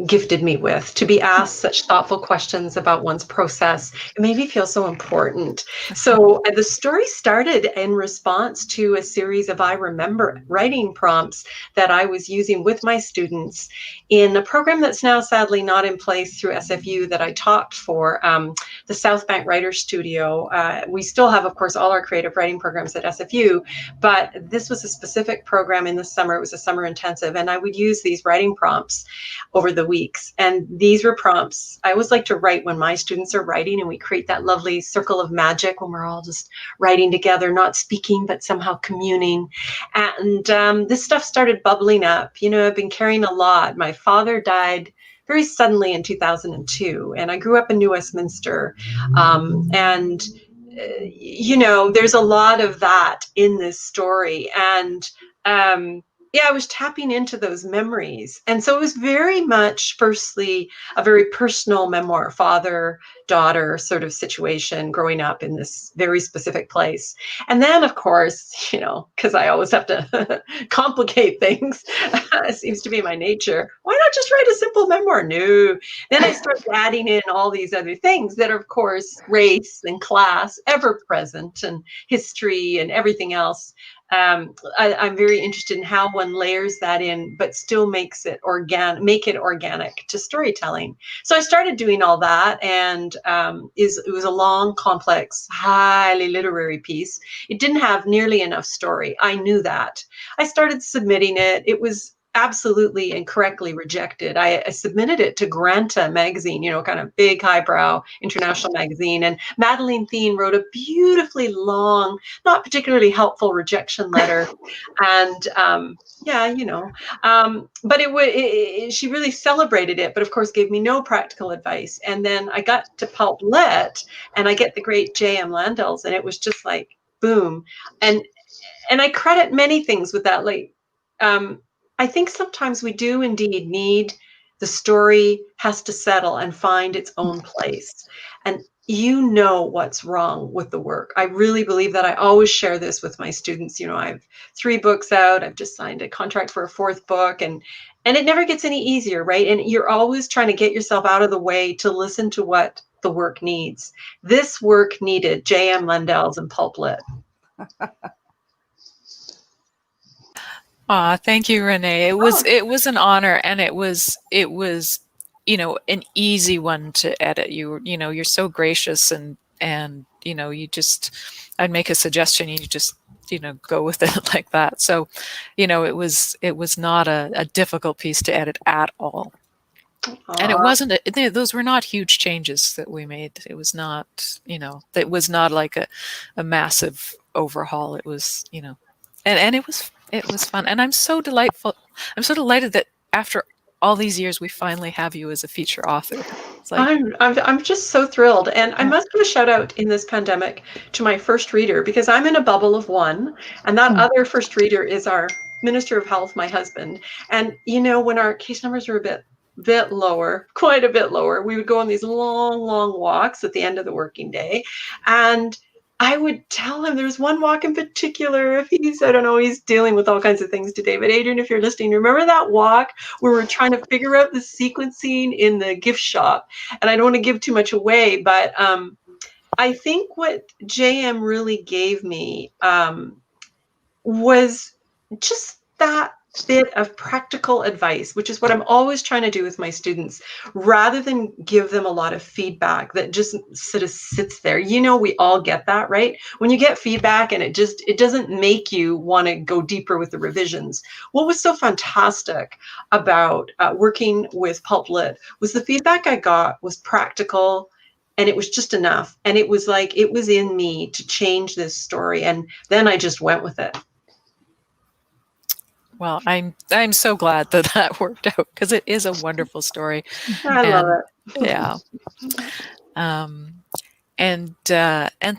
gifted me with, to be asked such thoughtful questions about one's process. It made me feel so important. So the story started in response to a series of I Remember writing prompts that I was using with my students in a program that's now sadly not in place through SFU that I taught for, the South Bank Writers Studio. We still have, of course, all our creative writing programs at SFU, but this was a specific program in the summer. It was a summer intensive. And I would use these writing prompts over the weeks. And these were prompts I always like to write when my students are writing, and we create that lovely circle of magic when we're all just writing together, not speaking, but somehow communing. And this stuff started bubbling up. You know, I've been carrying a lot. My father died very suddenly in 2002, and I grew up in New Westminster. You know, there's a lot of that in this story. And yeah, I was tapping into those memories. And so it was very much, firstly, a very personal memoir, father-daughter sort of situation growing up in this very specific place. And then, of course, you know, because I always have to complicate things, it seems to be my nature. Why not just write a simple memoir? No. Then I started adding in all these other things that are, of course, race and class, ever present, and history and everything else. I'm very interested in how one layers that in, but still make it organic to storytelling. So I started doing all that, and it was a long, complex, highly literary piece. It didn't have nearly enough story. I knew that. I started submitting it. It was absolutely and correctly rejected. I submitted it to Granta magazine, you know, kind of big, highbrow international magazine. And Madeleine Thien wrote a beautifully long, not particularly helpful rejection letter. And yeah, you know, but she really celebrated it, but of course gave me no practical advice. And then I got to Pulp Lit, and I get the great J.M. Landels, and it was just like, boom. And I credit many things with that. Like, I think sometimes we do indeed need, the story has to settle and find its own place. And you know what's wrong with the work. I really believe that. I always share this with my students. You know, I have 3 books out. I've just signed a contract for a 4th book, and it never gets any easier, right? And you're always trying to get yourself out of the way to listen to what the work needs. This work needed J.M. Landels and Pulp Lit. Thank you, Renee. It was an honor, and it was, you know, an easy one to edit. You know, you're so gracious, and you know, I'd make a suggestion, you just, you know, go with it like that. So, you know, it was not a difficult piece to edit at all. And it wasn't, those were not huge changes that we made. It was not, you know, it was not like a massive overhaul. It was, you know, and it was fun. And I'm so delighted that after all these years, we finally have you as a feature author. It's like, I'm just so thrilled. And I must give a shout out in this pandemic to my first reader, because I'm in a bubble of one, and that other first reader is our Minister of Health, my husband. And, you know, when our case numbers were a bit lower, quite a bit lower, we would go on these long walks at the end of the working day. And I would tell him, there's one walk in particular, if he's, I don't know, he's dealing with all kinds of things today, but Adrian, if you're listening, remember that walk where we're trying to figure out the sequencing in the gift shop? And I don't want to give too much away, but I think what JM really gave me was just that bit of practical advice, which is what I'm always trying to do with my students, rather than give them a lot of feedback that just sort of sits there. You know, we all get that, right? When you get feedback and it doesn't make you want to go deeper with the revisions. What was so fantastic about working with Pulp Lit was the feedback I got was practical, and it was just enough. And it was like, it was in me to change this story. And then I just went with it. Well, I'm so glad that worked out, because it is a wonderful story. I love it. Yeah. And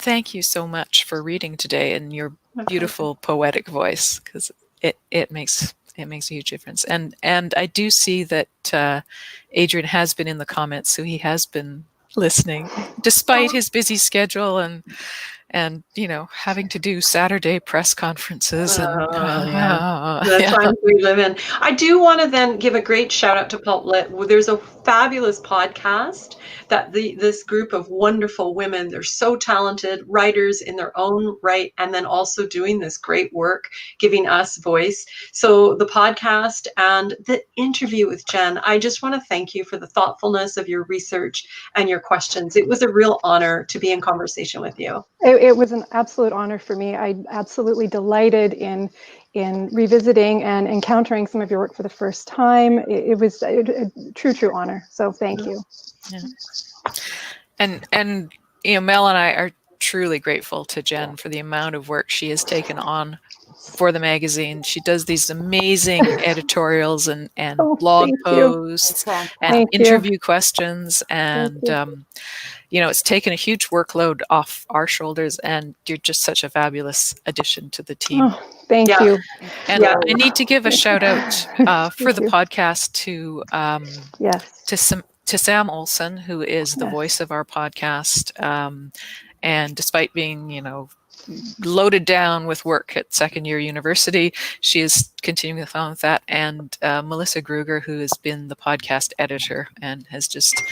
thank you so much for reading today in your beautiful poetic voice, because it makes a huge difference. And I do see that Adrian has been in the comments, so he has been listening despite his busy schedule and you know, having to do Saturday press conferences. The times we live in. I do want to then give a great shout out to Pulp Lit. There's a fabulous podcast that this group of wonderful women, they're so talented, writers in their own right, and then also doing this great work, giving us voice. So the podcast and the interview with Jen, I just want to thank you for the thoughtfulness of your research and your questions. It was a real honor to be in conversation with you. It was an absolute honor for me. I'm absolutely delighted in in revisiting and encountering some of your work for the first time. It was a true honor. So thank you. Yeah. And Mel and I are truly grateful to Jen for the amount of work she has taken on for the magazine. She does these amazing editorials and blog posts and interview questions, and it's taken a huge workload off our shoulders, and you're just such a fabulous addition to the team. Oh, thank you. And I need to give a shout out for the podcast to Sam Olson, who is the voice of our podcast. And despite being, loaded down with work at second year university, she is continuing on with that. And Melissa Gruger, who has been the podcast editor, and has just,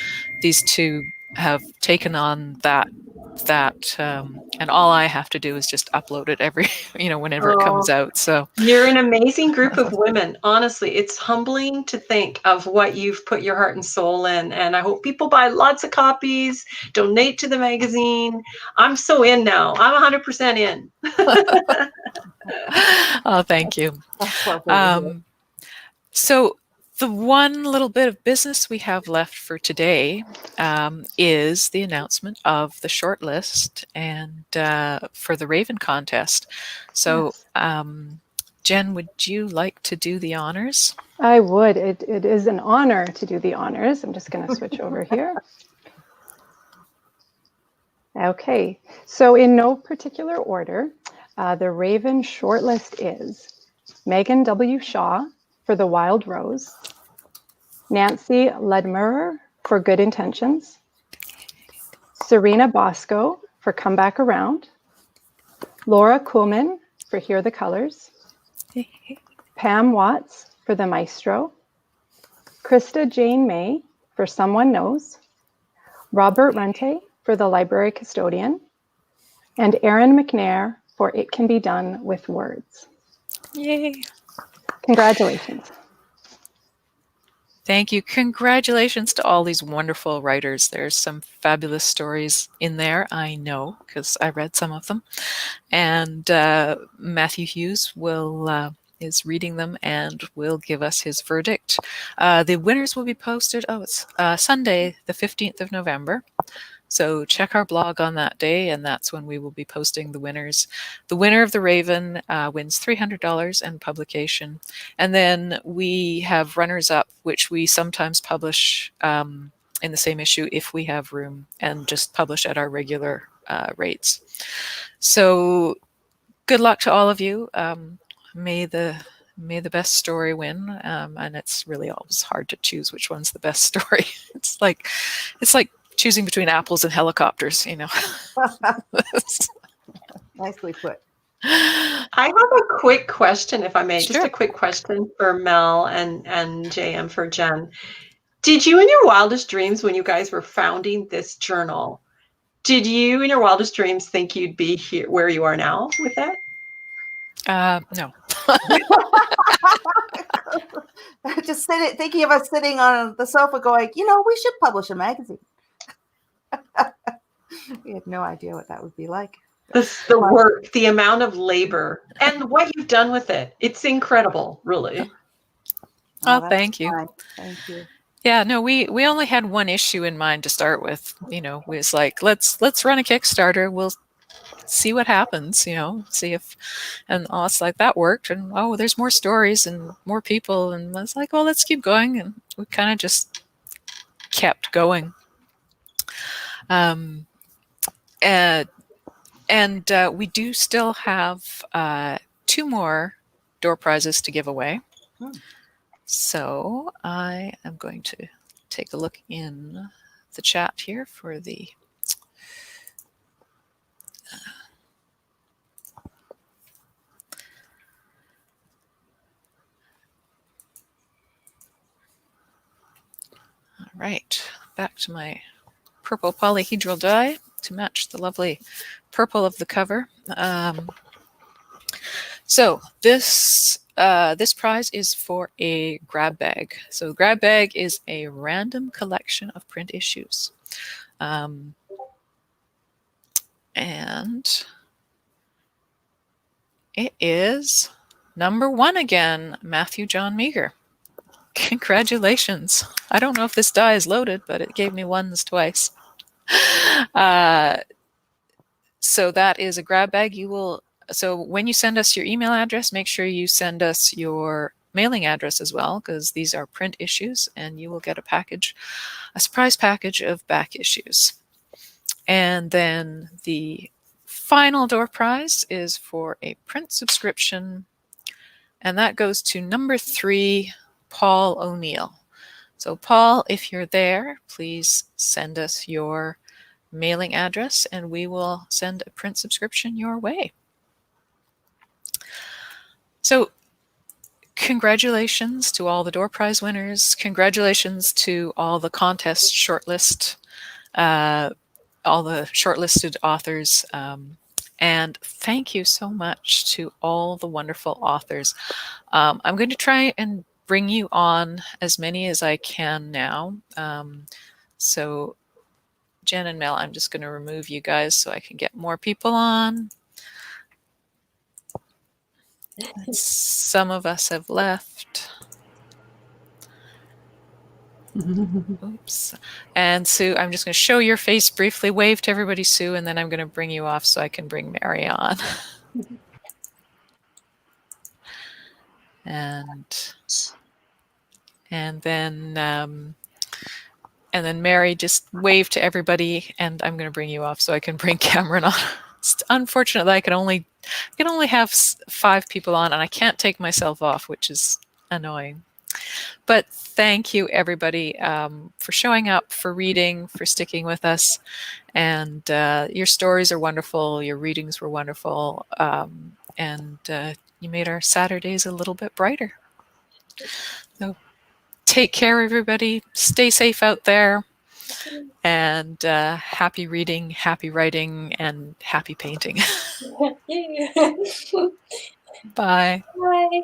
these two have taken on that and all I have to do is just upload it every whenever it comes out. So you're an amazing group of women. Honestly, it's humbling to think of what you've put your heart and soul in, and I hope people buy lots of copies, donate to the magazine. I'm so in now. I'm 100% in. Oh, thank you. So the one little bit of business we have left for today is the announcement of the shortlist and for the Raven contest. So, Jen, would you like to do the honors? I would. It is an honor to do the honors. I'm just going to switch over here. Okay, so in no particular order, the Raven shortlist is Megan W. Shaw for The Wild Rose, Nancy Ledmurer for Good Intentions, Serena Bosco for Come Back Around, Laura Kuhlman for Hear the Colors, Pam Watts for The Maestro, Krista Jane May for Someone Knows, Robert Rente for The Library Custodian, and Erin McNair for It Can Be Done with Words. Yay. Congratulations. Thank you. Congratulations to all these wonderful writers. There's some fabulous stories in there, I know, because I read some of them. And Matthew Hughes is reading them and will give us his verdict. The winners will be posted. It's Sunday, the 15th of November. So check our blog on that day, and that's when we will be posting the winners. The winner of the Raven wins $300 and publication. And then we have runners-up, which we sometimes publish in the same issue if we have room, and just publish at our regular rates. So good luck to all of you. May the best story win. And it's really always hard to choose which one's the best story. It's like choosing between apples and helicopters, Nicely put. I have a quick question, if I may. Sure. Just a quick question for Mel and JM for Jen. Did you, in your wildest dreams, when you guys were founding this journal, did you, in your wildest dreams, think you'd be here where you are now with that? No. Just thinking of us sitting on the sofa going, we should publish a magazine. We had no idea what that would be like. The work, the amount of labor, and what you've done with it. It's incredible, really. Oh, thank you. Fine. Thank you. Yeah, no, we only had one issue in mind to start with. We was like, let's run a Kickstarter. We'll see what happens, see if, and it's like that worked. And there's more stories and more people. And I was like, let's keep going. And we kind of just kept going. And we do still have 2 more door prizes to give away. So I am going to take a look in the chat here for the all right, back to my purple polyhedral die to match the lovely purple of the cover. So this prize is for a grab bag. So grab bag is a random collection of print issues. And it is Number 1 again, Matthew John Meager. Congratulations. I don't know if this die is loaded, but it gave me ones twice. So that is a grab bag. So when you send us your email address, make sure you send us your mailing address as well, because these are print issues, and you will get a surprise package of back issues. And then the final door prize is for a print subscription, and that goes to number 3, Paul O'Neill. So Paul, if you're there, please send us your mailing address and we will send a print subscription your way. So congratulations to all the door prize winners. Congratulations to all the contest shortlist, all the shortlisted authors. And thank you so much to all the wonderful authors. I'm going to try and bring you on as many as I can now. So Jen and Mel, I'm just going to remove you guys so I can get more people on. Some of us have left. Oops. And Sue, I'm just going to show your face briefly. Wave to everybody, Sue, and then I'm going to bring you off so I can bring Mary on. And then Mary, just wave to everybody, and I'm going to bring you off so I can bring Cameron on. It's unfortunate that I can only have 5 people on, and I can't take myself off, which is annoying. But thank you, everybody, for showing up, for reading, for sticking with us. And your stories are wonderful. Your readings were wonderful. And you made our Saturdays a little bit brighter. So take care, everybody. Stay safe out there. And happy reading, happy writing, and happy painting. Yay. Bye. Bye.